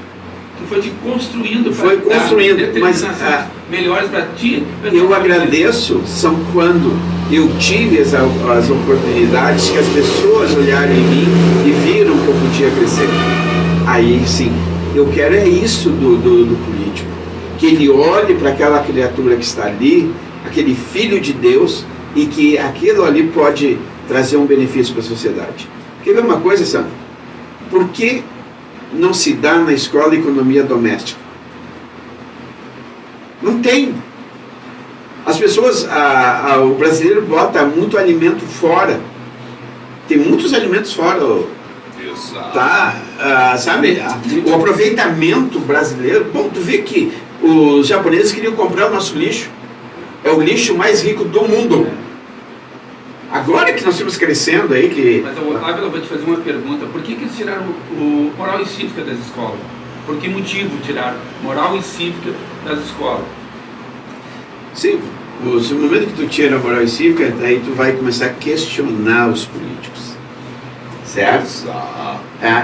Foi te construindo. Foi construindo, mas melhores para ti. Eu agradeço são quando eu tive as oportunidades que as pessoas olharam em mim e viram que eu podia crescer. Aí sim, eu quero isso do político, que ele olhe para aquela criatura que está ali, aquele filho de Deus, e que aquilo ali pode trazer um benefício para a sociedade. Quer ver uma coisa, Sandro? Por que não se dá na escola economia doméstica? Não tem. As pessoas, o brasileiro bota muito alimento fora. Tem muitos alimentos fora. Exato. Tá, sabe? O aproveitamento brasileiro. Bom, tu vê que os japoneses queriam comprar o nosso lixo. É o lixo mais rico do mundo. Agora que nós estamos crescendo aí que... Mas, Otávio, eu vou te fazer uma pergunta. Por que eles tiraram o moral e cívica das escolas? Por que motivo tiraram moral e cívica das escolas? Sim, no momento que tu tira a moral e cívica, aí tu vai começar a questionar os políticos. Certo? Exato.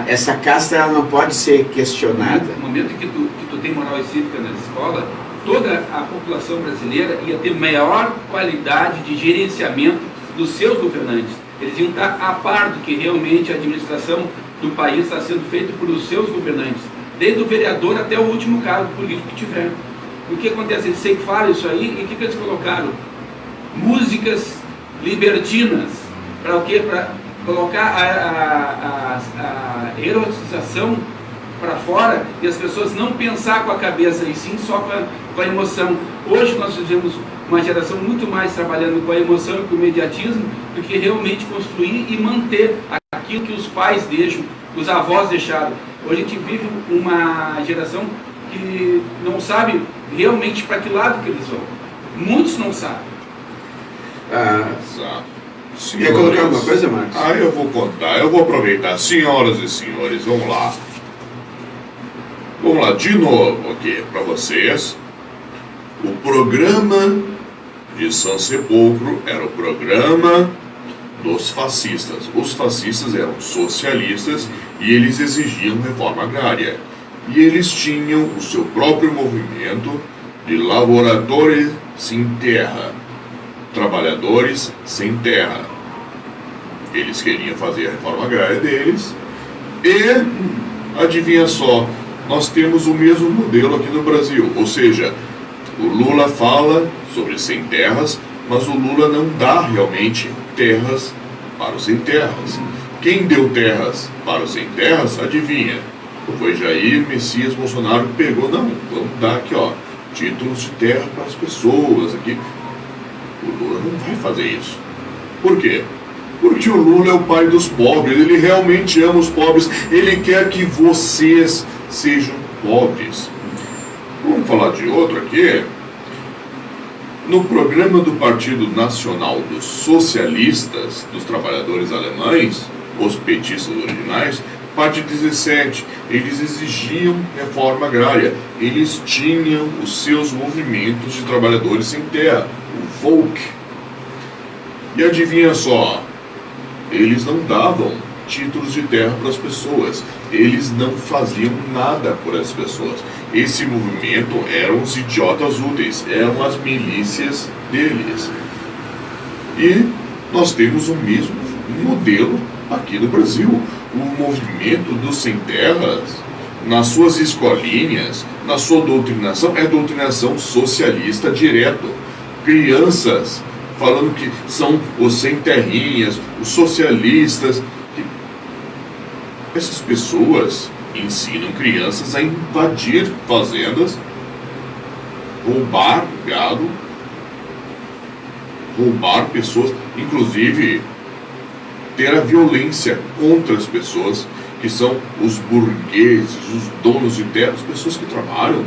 Essa casta ela não pode ser questionada. No momento que tu tem moral e cívica nas escolas, toda a população brasileira ia ter maior qualidade de gerenciamento dos seus governantes. Eles iam estar a par do que realmente a administração do país está sendo feita por os seus governantes, desde o vereador até o último cargo político que tiver. O que acontece? Eles ceifaram isso aí e o que eles colocaram? Músicas libertinas. Para o quê? Para colocar a erotização para fora e as pessoas não pensar com a cabeça e sim só com a emoção. Hoje nós vivemos uma geração muito mais trabalhando com a emoção e com o imediatismo do que realmente construir e manter aquilo que os pais deixam, que os avós deixaram. Hoje a gente vive uma geração que não sabe realmente para que lado que eles vão. Muitos não sabem. Exato. Quer colocar alguma coisa, Marcos? Eu vou contar, eu vou aproveitar. Senhoras e senhores, vamos lá. Vamos lá, de novo aqui para vocês. O programa de São Sepulcro era o programa dos fascistas. Os fascistas eram socialistas e eles exigiam reforma agrária. E eles tinham o seu próprio movimento de lavradores sem terra, trabalhadores sem terra. Eles queriam fazer a reforma agrária deles e, adivinha só, nós temos o mesmo modelo aqui no Brasil, ou seja, o Lula fala sobre sem terras, mas o Lula não dá realmente terras para os sem terras. Quem deu terras para os sem terras, adivinha? Foi Jair Messias Bolsonaro que pegou, não, vamos dar aqui, ó, títulos de terra para as pessoas aqui. O Lula não vai fazer isso. Por quê? Porque o Lula é o pai dos pobres, ele realmente ama os pobres, ele quer que vocês sejam pobres. Vamos falar de outro aqui. No programa do Partido Nacional dos Socialistas, dos Trabalhadores Alemães, os petistas originais, parte 17, eles exigiam reforma agrária, eles tinham os seus movimentos de trabalhadores sem terra, o Volk. E adivinha só, eles não davam títulos de terra para as pessoas, eles não faziam nada por as pessoas. Esse movimento eram os idiotas úteis, eram as milícias deles. E nós temos o mesmo modelo aqui no Brasil. O movimento dos sem terras, nas suas escolinhas, na sua doutrinação, é doutrinação socialista direto. Crianças falando que são os sem terrinhas, os socialistas. Essas pessoas ensinam crianças a invadir fazendas, roubar gado, roubar pessoas, inclusive ter a violência contra as pessoas, que são os burgueses, os donos de terra, as pessoas que trabalham,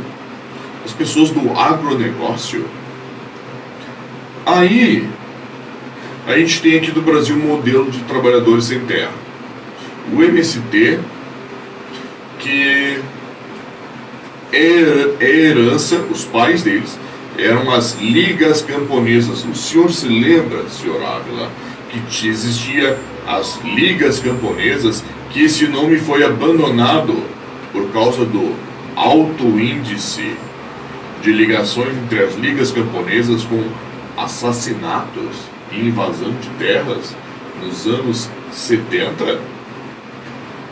as pessoas do agronegócio. Aí, a gente tem aqui do Brasil um modelo de trabalhadores sem terra. O MST, que é herança, os pais deles eram as ligas camponesas. O senhor se lembra, senhor Ávila, que existia as ligas camponesas, que esse nome foi abandonado por causa do alto índice de ligações entre as ligas camponesas com assassinatos e invasão de terras nos anos 70?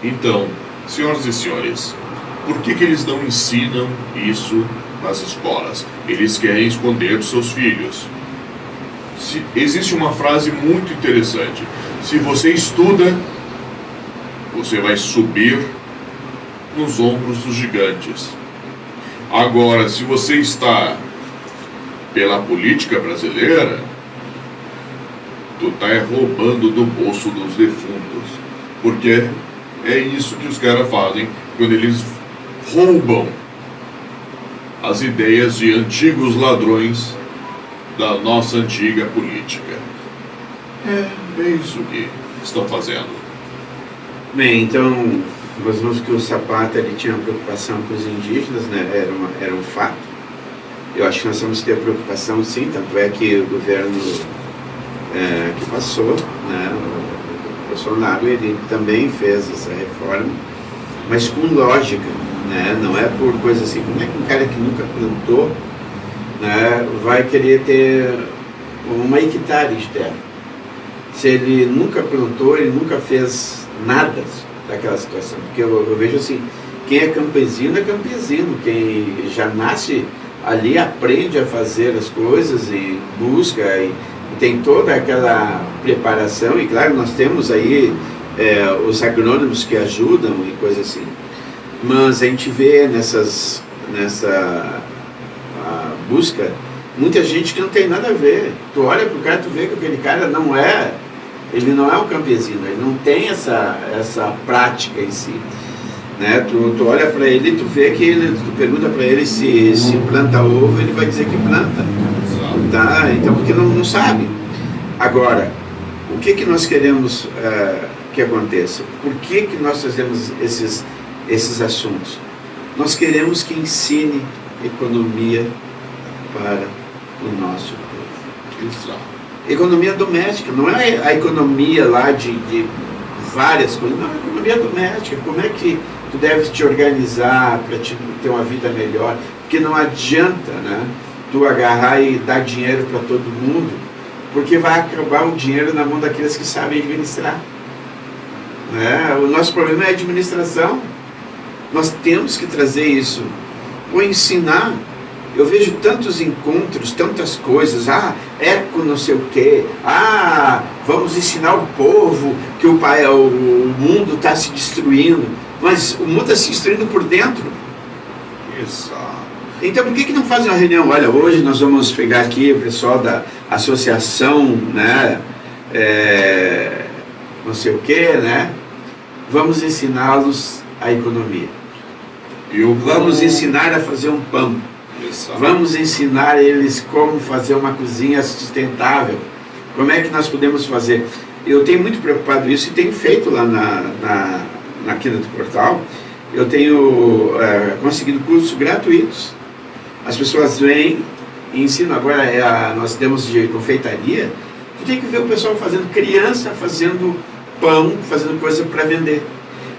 Então, senhoras e senhores, por que eles não ensinam isso nas escolas? Eles querem esconder dos seus filhos. Existe uma frase muito interessante: se você estuda, você vai subir nos ombros dos gigantes. Agora, se você está pela política brasileira, tu está roubando do bolso dos defuntos, porque é isso que os caras fazem quando eles roubam as ideias de antigos ladrões da nossa antiga política. É isso que estão fazendo. Bem, então, nós vemos que o Zapata ele tinha uma preocupação com os indígenas, né? Era um fato. Eu acho que nós vamos ter preocupação, sim, tanto é que o governo que passou, né, o Bolsonaro, ele também fez essa reforma, mas com lógica, né? Não é por coisa assim. Como é que um cara que nunca plantou, né, vai querer ter uma hectare de terra? Se ele nunca plantou, ele nunca fez nada daquela situação. Porque eu vejo assim, quem é campesino, quem já nasce ali aprende a fazer as coisas e busca e tem toda aquela preparação. E claro, nós temos aí os agrônomos que ajudam e coisa assim, mas a gente vê nessa busca muita gente que não tem nada a ver. Tu olha pro cara, tu vê que aquele cara ele não é um campesino, ele não tem essa prática em si, né? Tu olha para ele e tu vê que tu pergunta para ele se planta ovo, ele vai dizer que planta, tá? Então, porque não sabe. Agora, o que nós queremos que aconteça? Por que nós fazemos esses assuntos? Nós queremos que ensine economia para o nosso povo. Exato. Economia doméstica, não é a economia lá de várias coisas, não, é a economia doméstica. Como é que tu deve te organizar para ter uma vida melhor? Porque não adianta, né, tu agarrar e dar dinheiro para todo mundo, porque vai acabar o dinheiro na mão daqueles que sabem administrar. Né? O nosso problema é a administração. Nós temos que trazer isso, ou ensinar. Eu vejo tantos encontros, tantas coisas, eco não sei o quê, vamos ensinar o povo que o mundo está se destruindo, mas o mundo está se destruindo por dentro. Exato. Então por que não fazem uma reunião? Olha, hoje nós vamos pegar aqui o pessoal da associação, né, não sei o quê, né, vamos ensiná-los a economia. Vamos ensinar a fazer um pão. Vamos ensinar eles como fazer uma cozinha sustentável. Como é que nós podemos fazer? eu tenho muito preocupado isso e tenho feito lá na Quina do Portal. Eu tenho conseguido cursos gratuitos. As pessoas vêm e ensinam. Agora nós temos de confeitaria. Tu tem que ver o pessoal fazendo, criança fazendo pão, fazendo coisa para vender.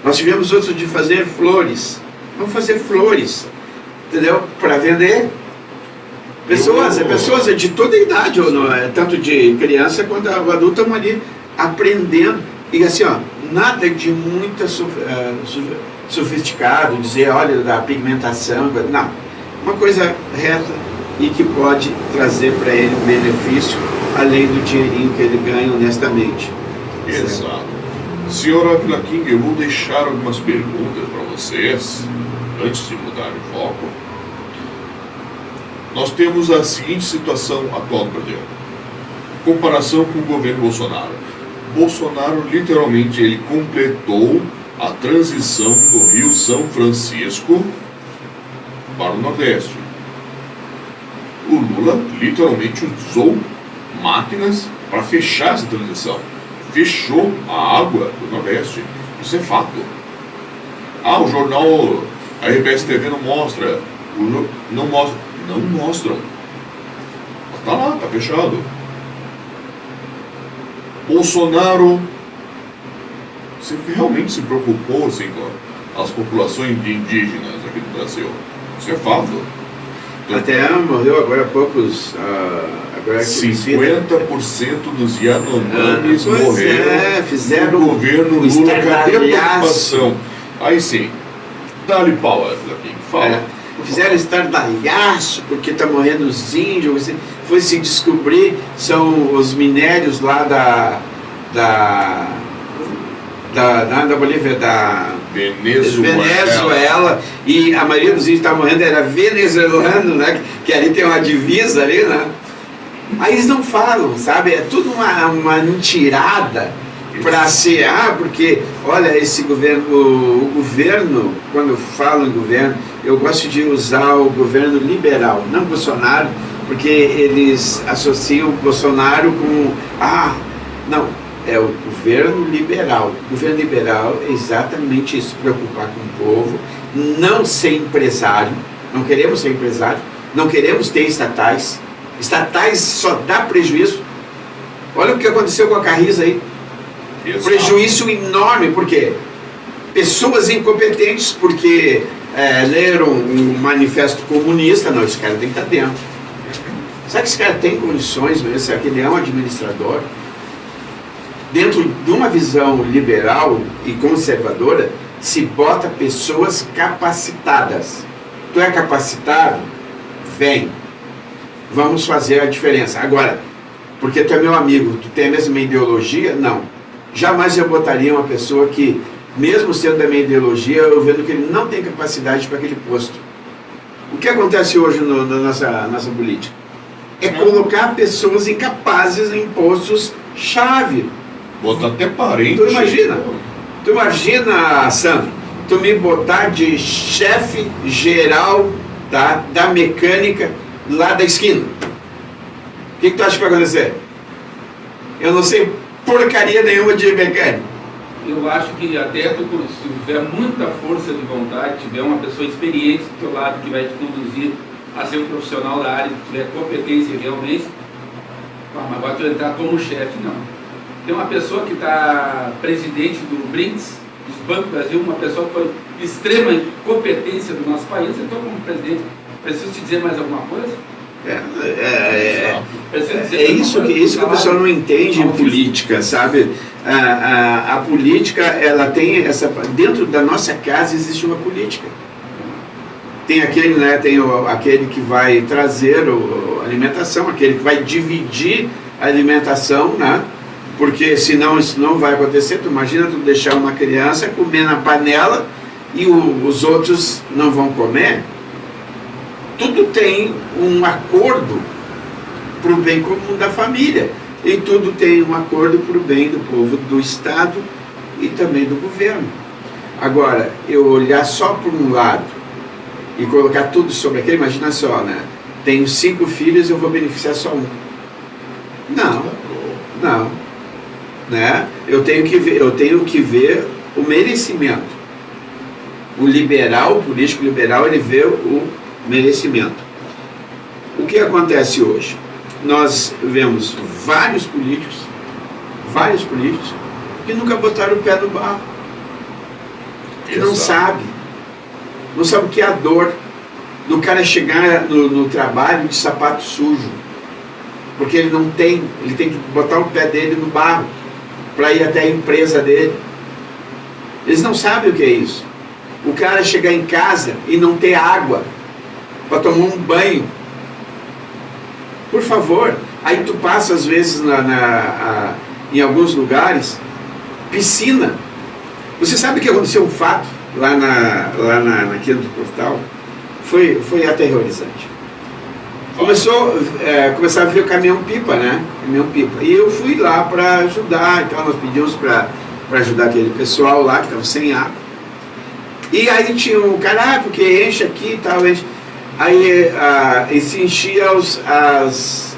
Nós tivemos outros de fazer flores. Vamos fazer flores, entendeu? Para vender. Pessoas de toda a idade, tanto de criança quanto adulto, estão ali aprendendo. E assim, ó, nada de muito sofisticado, dizer, olha, da pigmentação, não. Uma coisa reta e que pode trazer para ele um benefício, além do dinheirinho que ele ganha honestamente. Exato. Senhora Avila King, eu vou deixar algumas perguntas para vocês, antes de mudar o foco. Nós temos a seguinte situação atual no Brasil. Comparação com o governo Bolsonaro. Bolsonaro, literalmente, ele completou a transição do Rio São Francisco para o Nordeste. O Lula, literalmente, usou máquinas para fechar essa transição. Fechou a água do Nordeste. Isso é fato. O jornal, a RBS TV não mostra. Não mostra. Não mostram. Está lá, está fechado. Bolsonaro realmente se preocupou assim, com as populações indígenas aqui do Brasil. Isso é fato. Até morreu agora há poucos. 50% dos Yanomamis morreram. Fizeram no governo Lula. Cadê a preocupação? Aí sim. Dá-lhe pau, Flávio. Fala. Fizeram estardalhaço porque está morrendo os índios. Foi se descobrir, são os minérios lá da Bolívia, da Venezuela, e a maioria dos índios que estavam morrendo era venezuelano, né? Que ali tem uma divisa ali, né? Aí eles não falam, sabe? É tudo uma mentirada para ser, porque, olha, esse governo, o governo, quando eu falo em governo, eu gosto de usar o governo liberal, não Bolsonaro, porque eles associam o Bolsonaro com, não, é o governo liberal. O governo liberal é exatamente isso, preocupar com o povo, não ser empresário, não queremos ser empresário, não queremos ter estatais só dá prejuízo. Olha o que aconteceu com a Carriza aí. Exato. Prejuízo enorme, porque pessoas incompetentes, porque leram um manifesto comunista. Não, esse cara tem que estar dentro. Será que esse cara tem condições mesmo? Será que ele é um administrador? Dentro de uma visão liberal e conservadora, se bota pessoas capacitadas. Tu é capacitado? Vem. Vamos fazer a diferença. Agora, porque tu é meu amigo, tu tem a mesma ideologia? Não. Jamais eu botaria uma pessoa que, mesmo sendo da minha ideologia, eu vendo que ele não tem capacidade para aquele posto. O que acontece hoje na nossa política? É colocar pessoas incapazes em postos-chave. Botar até parente. Tu imagina, Sandro, tu me botar de chefe geral da mecânica lá da esquina. O que tu acha que vai acontecer? Eu não sei porcaria nenhuma de mecânico. Eu acho que até se tiver muita força de vontade, tiver uma pessoa experiente do teu lado que vai te conduzir a ser um profissional da área, que tiver competência realmente, mas agora tu entrar como chefe, não. Tem uma pessoa que está presidente do BRICS, do Banco do Brasil, uma pessoa que foi de extrema incompetência do nosso país, entrou como presidente. Preciso te dizer mais alguma coisa? Isso que o pessoal não entende em política, sabe? A política, ela tem essa... Dentro da nossa casa existe uma política. Tem aquele, né? Tem aquele que vai trazer a alimentação, aquele que vai dividir a alimentação, né? Porque senão isso não vai acontecer. Tu imagina tu deixar uma criança comer na panela e os outros não vão comer. Tudo tem um acordo para o bem comum da família. E tudo tem um acordo para o bem do povo, do Estado e também do governo. Agora, eu olhar só por um lado e colocar tudo sobre aquele, imagina só, né? Tenho 5 filhos, eu vou beneficiar só um. Não. né? Eu tenho que ver o merecimento. O liberal, o político liberal, ele vê o merecimento. O que acontece hoje? Nós vemos vários políticos que nunca botaram o pé no barro, que não sabe o que é a dor do cara chegar no trabalho de sapato sujo, porque ele tem que botar o pé dele no barro para ir até a empresa dele. Eles não sabem o que é isso. O cara chegar em casa e não ter água para tomar um banho. Por favor. Aí tu passa às vezes em alguns lugares, piscina. Você sabe que aconteceu um fato lá na Quinta do Portal? Foi aterrorizante. Começava a vir o caminhão-pipa, né? Caminhão-pipa. E eu fui lá para ajudar, então nós pedimos para ajudar aquele pessoal lá que estava sem água. E aí tinha um cara, porque enche aqui e tal, enche. Aí e se enchia as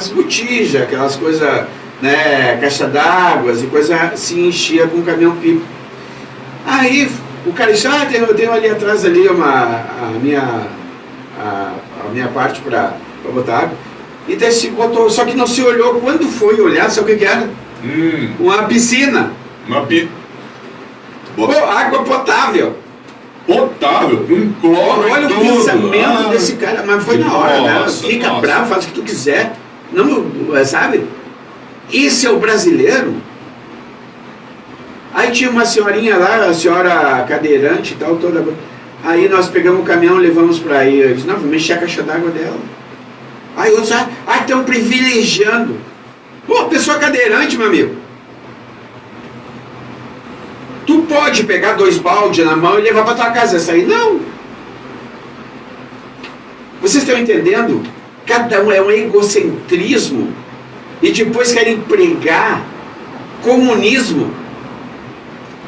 botijas, aquelas coisas, né, caixa d'água e coisa, se enchia com o caminhão-pipa. Aí o cara disse, eu tenho ali atrás ali a minha parte para botar água. E daí se botou, só que não se olhou. Quando foi olhar, sabe o que era? Uma piscina. Água potável. Potável, com cloro. Olha o pensamento desse cara, mas foi na hora, né? Fica bravo, faz o que tu quiser. Não, sabe? Esse é o brasileiro. Aí tinha uma senhorinha lá, a senhora cadeirante e tal, toda. Aí nós pegamos o caminhão, levamos para aí. Eu disse, não, vou mexer a caixa d'água dela. Aí outros, estão privilegiando. Pô, pessoa cadeirante, meu amigo. Tu pode pegar 2 baldes na mão e levar para tua casa. Essa aí não. Vocês estão entendendo? Cada um é um egocentrismo. E depois querem pregar comunismo.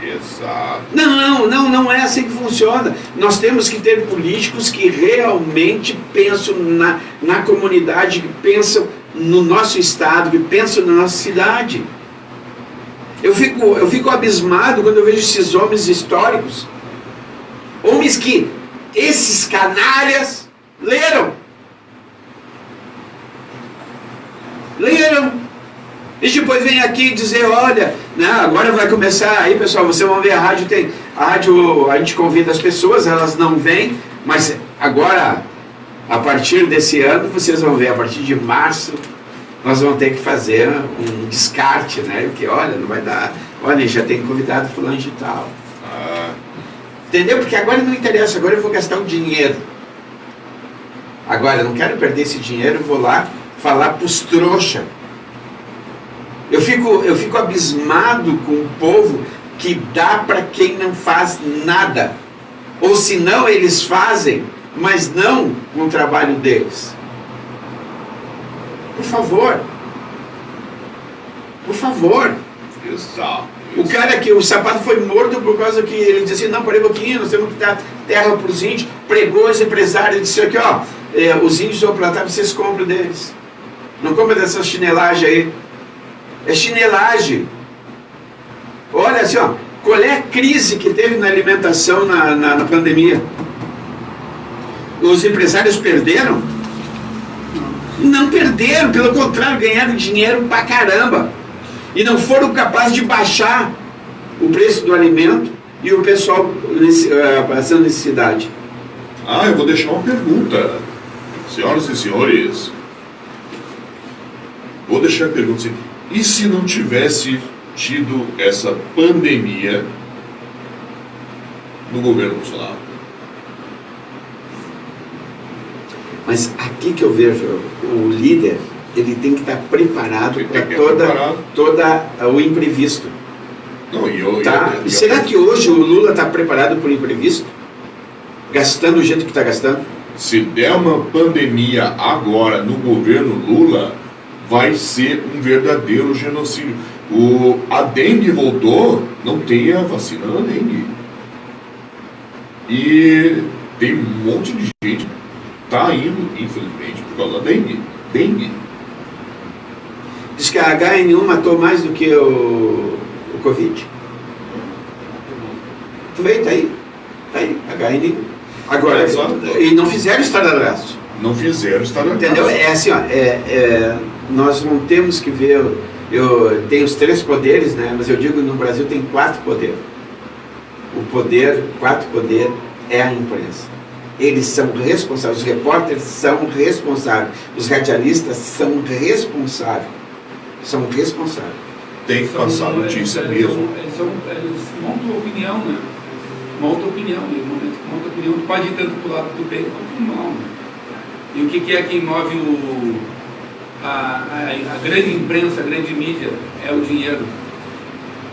Exato. Não é assim que funciona. Nós temos que ter políticos que realmente pensam na comunidade, que pensam no nosso estado, que pensam na nossa cidade. Eu fico abismado quando eu vejo esses homens históricos, homens que esses canalhas leram. E depois vem aqui dizer, olha, né, agora vai começar, aí pessoal, vocês vão ver a rádio, a gente convida as pessoas, elas não vêm, mas agora, a partir desse ano, vocês vão ver, a partir de março, nós vamos ter que fazer um descarte, né, porque olha, não vai dar, olha, já tem convidado fulano de tal. Entendeu? Porque agora não interessa, agora eu vou gastar o dinheiro. Agora, eu não quero perder esse dinheiro, eu vou lá falar pros trouxa. Eu fico abismado com o povo que dá para quem não faz nada. Ou se não, eles fazem, mas não com o trabalho deles. Por favor. Por favor. Exato. O cara que o sapato foi morto por causa que ele disse assim, não, parei um pouquinho, nós temos que dar terra para os índios. Pregou os empresários, disse aqui, os índios vão plantar, vocês compram deles. Não compra dessa chinelagem aí. É chinelagem. Olha assim, qual é a crise que teve na alimentação na pandemia? Os empresários perderam? Não perderam, pelo contrário, ganharam dinheiro pra caramba. E não foram capazes de baixar o preço do alimento e o pessoal passando necessidade. Eu vou deixar uma pergunta. Senhoras e senhores, vou deixar a pergunta assim. E se não tivesse tido essa pandemia no governo Bolsonaro? Mas aqui que eu vejo, o líder, ele tem que estar preparado para toda o imprevisto. E será que hoje o Lula está preparado para o imprevisto? Gastando do jeito que está gastando? Se der uma pandemia agora no governo Lula, vai ser um verdadeiro genocídio. A dengue voltou, não tem a vacina da dengue. E tem um monte de gente que está indo, infelizmente, por causa da dengue. diz que a HN1 matou mais do que o Covid. Tu vê, tá aí, HN1. Agora, Exato. e não fizeram estardalhaço. Não fizeram estardalhaço. Entendeu? É assim, ó, nós não temos que ver, tem os 3 poderes, né? Mas eu digo, no Brasil tem 4 poderes. Quarto poder é a imprensa. Eles são responsáveis, os repórteres são responsáveis, os radialistas são responsáveis. Tem que passar a notícia mesmo. Eles montam opinião, né? Montam opinião, e no momento que monta opinião, tu pode ir tanto para o lado do bem quanto do mal, né? E o que é que move a grande imprensa, a grande mídia? É o dinheiro.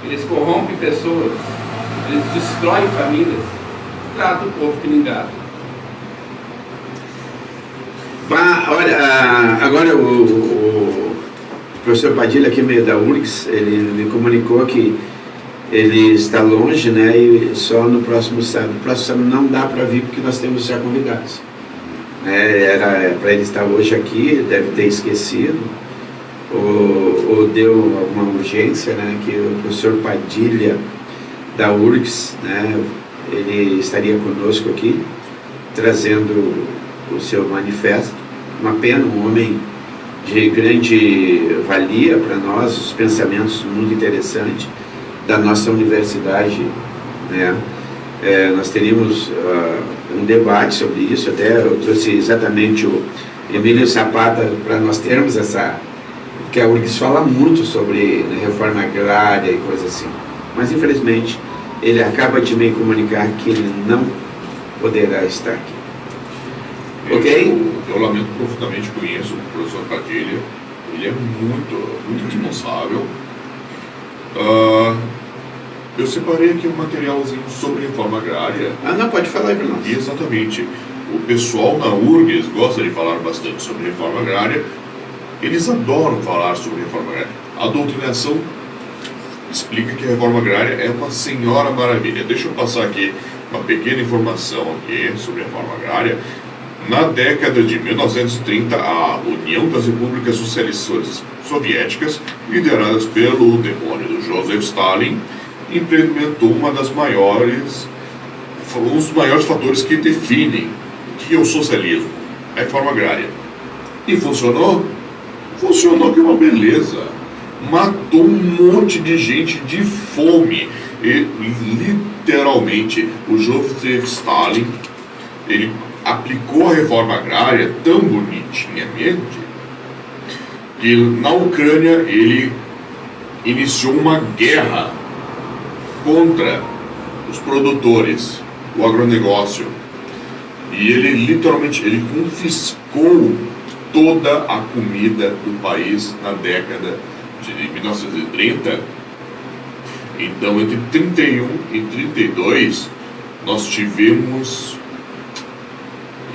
Eles corrompem pessoas, eles destroem famílias, tratam o povo que nem gado. Olha, agora o professor Padilha, aqui meio da URGS, ele me comunicou que ele está longe, né, e só no próximo sábado. No próximo sábado não dá para vir porque nós temos já convidados. Era para ele estar hoje aqui, deve ter esquecido, ou deu alguma urgência, né, que o professor Padilha da URGS, né, ele estaria conosco aqui, trazendo o seu manifesto. Uma pena, um homem de grande valia para nós, os pensamentos muito interessantes da nossa universidade, né? Nós teríamos um debate sobre isso, até eu trouxe exatamente o Emílio Zapata para nós termos porque a URGS fala muito sobre reforma agrária e coisas assim, mas infelizmente ele acaba de me comunicar que ele não poderá estar aqui. Ok? Eu lamento profundamente, conheço o professor Padilha, ele é muito responsável. Eu separei aqui um materialzinho sobre reforma agrária. Não, pode falar aí para nós. Exatamente. O pessoal na URGS gosta de falar bastante sobre reforma agrária. Eles adoram falar sobre reforma agrária. A doutrinação explica que a reforma agrária é uma senhora maravilha. Deixa eu passar aqui uma pequena informação aqui sobre a reforma agrária. Na década de 1930, a União das Repúblicas Socialistas Soviéticas, lideradas pelo demônio do Joseph Stalin, implementou um dos maiores fatores que definem o que é o socialismo, a reforma agrária. E funcionou? Funcionou que é uma beleza. Matou um monte de gente de fome. E, literalmente, o Joseph Stalin, ele aplicou a reforma agrária tão bonitinhamente que na Ucrânia ele iniciou uma guerra contra os produtores, o agronegócio, e ele literalmente confiscou toda a comida do país na década de 1930. Então, entre 31 e 32 nós tivemos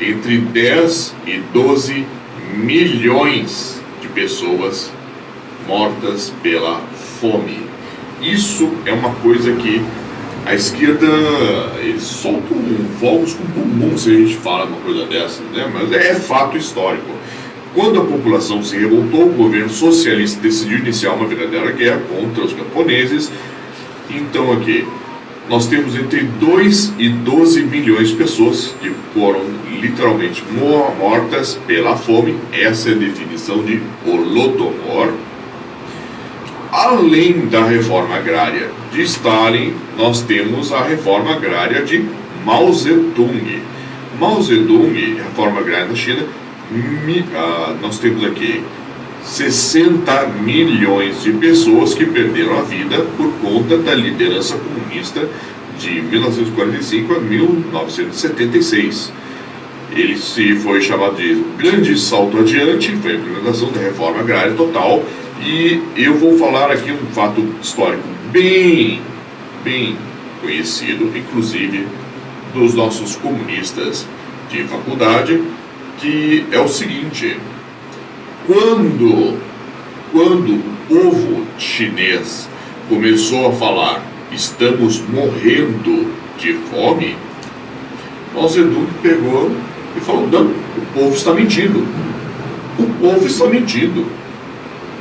entre 10 e 12 milhões de pessoas mortas pela fome. Isso é uma coisa que a esquerda, eles soltam fogos com bumbum se a gente fala uma coisa dessa, né? Mas é fato histórico. Quando a população se revoltou, o governo socialista decidiu iniciar uma verdadeira guerra contra os camponeses. Então aqui, nós temos entre 2 e 12 milhões de pessoas que foram literalmente mortas pela fome. Essa é a definição de Holodomor. Além da reforma agrária de Stalin, nós temos a reforma agrária de Mao Zedong. Mao Zedong, reforma agrária da China, nós temos aqui 60 milhões de pessoas que perderam a vida por conta da liderança comunista de 1945 a 1976. Ele foi chamado de grande salto adiante, foi a implementação da reforma agrária total, e eu vou falar aqui um fato histórico bem conhecido, inclusive dos nossos comunistas de faculdade, que é o seguinte: quando o povo chinês começou a falar estamos morrendo de fome, Mao Zedong pegou e falou, não, o povo está mentindo. O povo está mentindo.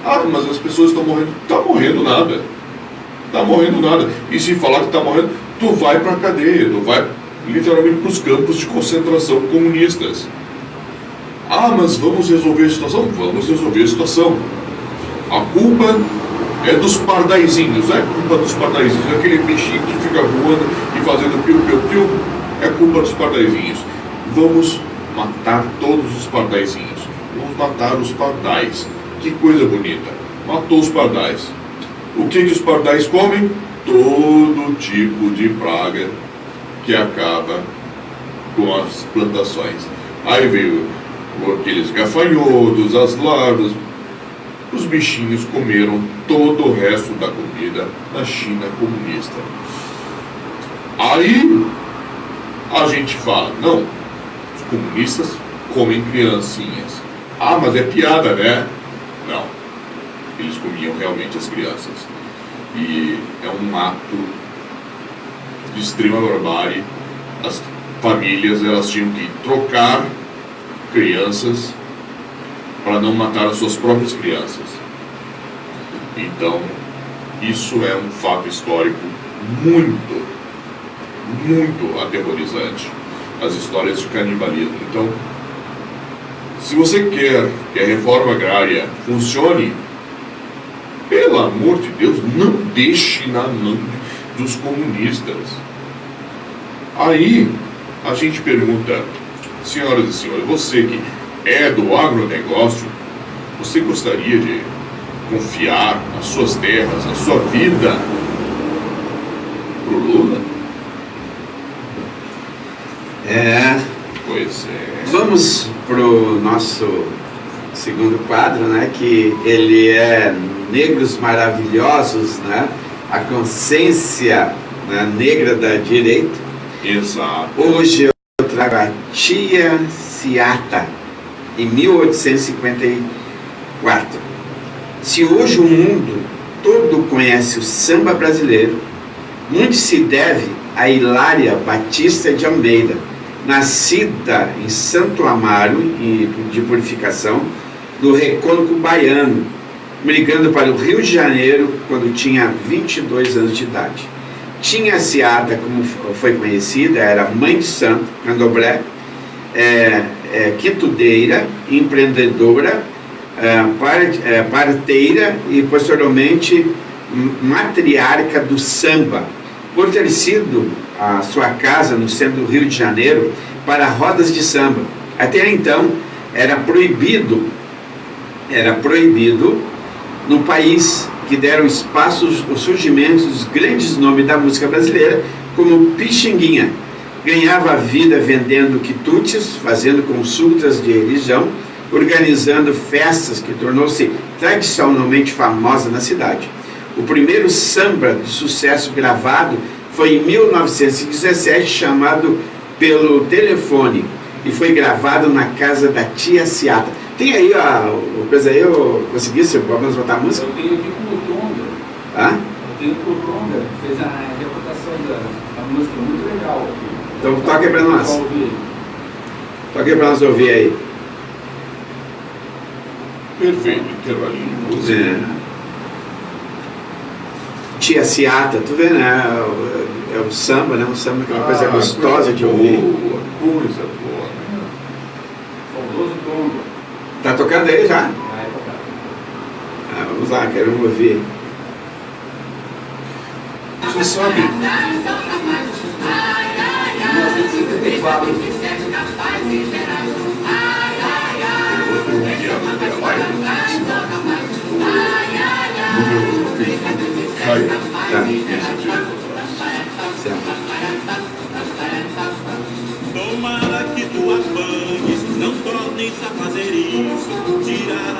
Ah, mas as pessoas estão morrendo. Tá morrendo nada. Tá morrendo nada. E se falar que tá morrendo, tu vai pra cadeia, tu vai literalmente pros campos de concentração comunistas. Ah, mas vamos resolver a situação? Vamos resolver a situação. A culpa é dos pardaizinhos, é culpa dos pardaizinhos. Aquele bichinho que fica voando e fazendo piu-piu-piu, é culpa dos pardaizinhos. Vamos matar todos os pardaizinhos. Vamos matar os pardais. Que coisa bonita. Matou os pardais. O que os pardais comem? Todo tipo de praga que acaba com as plantações. Aí veio aqueles gafanhotos, as larvas. Os bichinhos comeram todo o resto da comida na China comunista. Aí a gente fala, não, os comunistas comem criancinhas. Ah, mas é piada, né? Não, eles comiam realmente as crianças. E é um ato de extrema barbárie. As famílias, elas tinham que trocar crianças para não matar as suas próprias crianças. Então, isso é um fato histórico muito, muito aterrorizante. As histórias de canibalismo. Então, se você quer que a reforma agrária funcione, pelo amor de Deus, não deixe na mão dos comunistas. Aí, a gente pergunta, senhoras e senhores, você que é do agronegócio, você gostaria de confiar as suas terras, a sua vida pro Lula? Pois é. Vamos pro nosso segundo quadro, né? Que ele é Negros Maravilhosos, né? A consciência, né, negra da direita. Exato. Hoje eu trago a Tia Ciata, em 1854. Se hoje o mundo todo conhece o samba brasileiro, muito se deve a Hilária Batista de Almeida, nascida em Santo Amaro de Purificação, do recôncavo baiano, migrando para o Rio de Janeiro quando tinha 22 anos de idade. Tia Ciata, como foi conhecida, era mãe de santo, candomblé, quitudeira, empreendedora, parteira e posteriormente matriarca do samba, por ter sido a sua casa no centro do Rio de Janeiro para rodas de samba. Até então era proibido no país, que deram espaço ao surgimento dos grandes nomes da música brasileira, como Pixinguinha. Ganhava a vida vendendo quitutes, fazendo consultas de religião, organizando festas, que tornou-se tradicionalmente famosa na cidade. O primeiro samba de sucesso gravado foi em 1917, chamado Pelo Telefone, e foi gravado na casa da Tia Ciata. Tem aí o coisa aí, eu consegui, se vamos botar a música? Eu tenho aqui com o Tonga. Hã? Eu tenho com o Tonga, fez a interpretação da música muito legal. Então toca aí pra nós. Toca aí pra nós ouvir aí. Perfeito, intervalinho. Tia Ciata, tu vê, né? É um samba, né? Um samba que é uma coisa gostosa de ouvir. Coisa boa. Fabuloso Tonga. Tá tocando aí já? Vai tocar. Vamos lá, quero ouvir. Você sabe, 1974. Tomara que tu apanhes, não tornes a fazer isso. Tirar a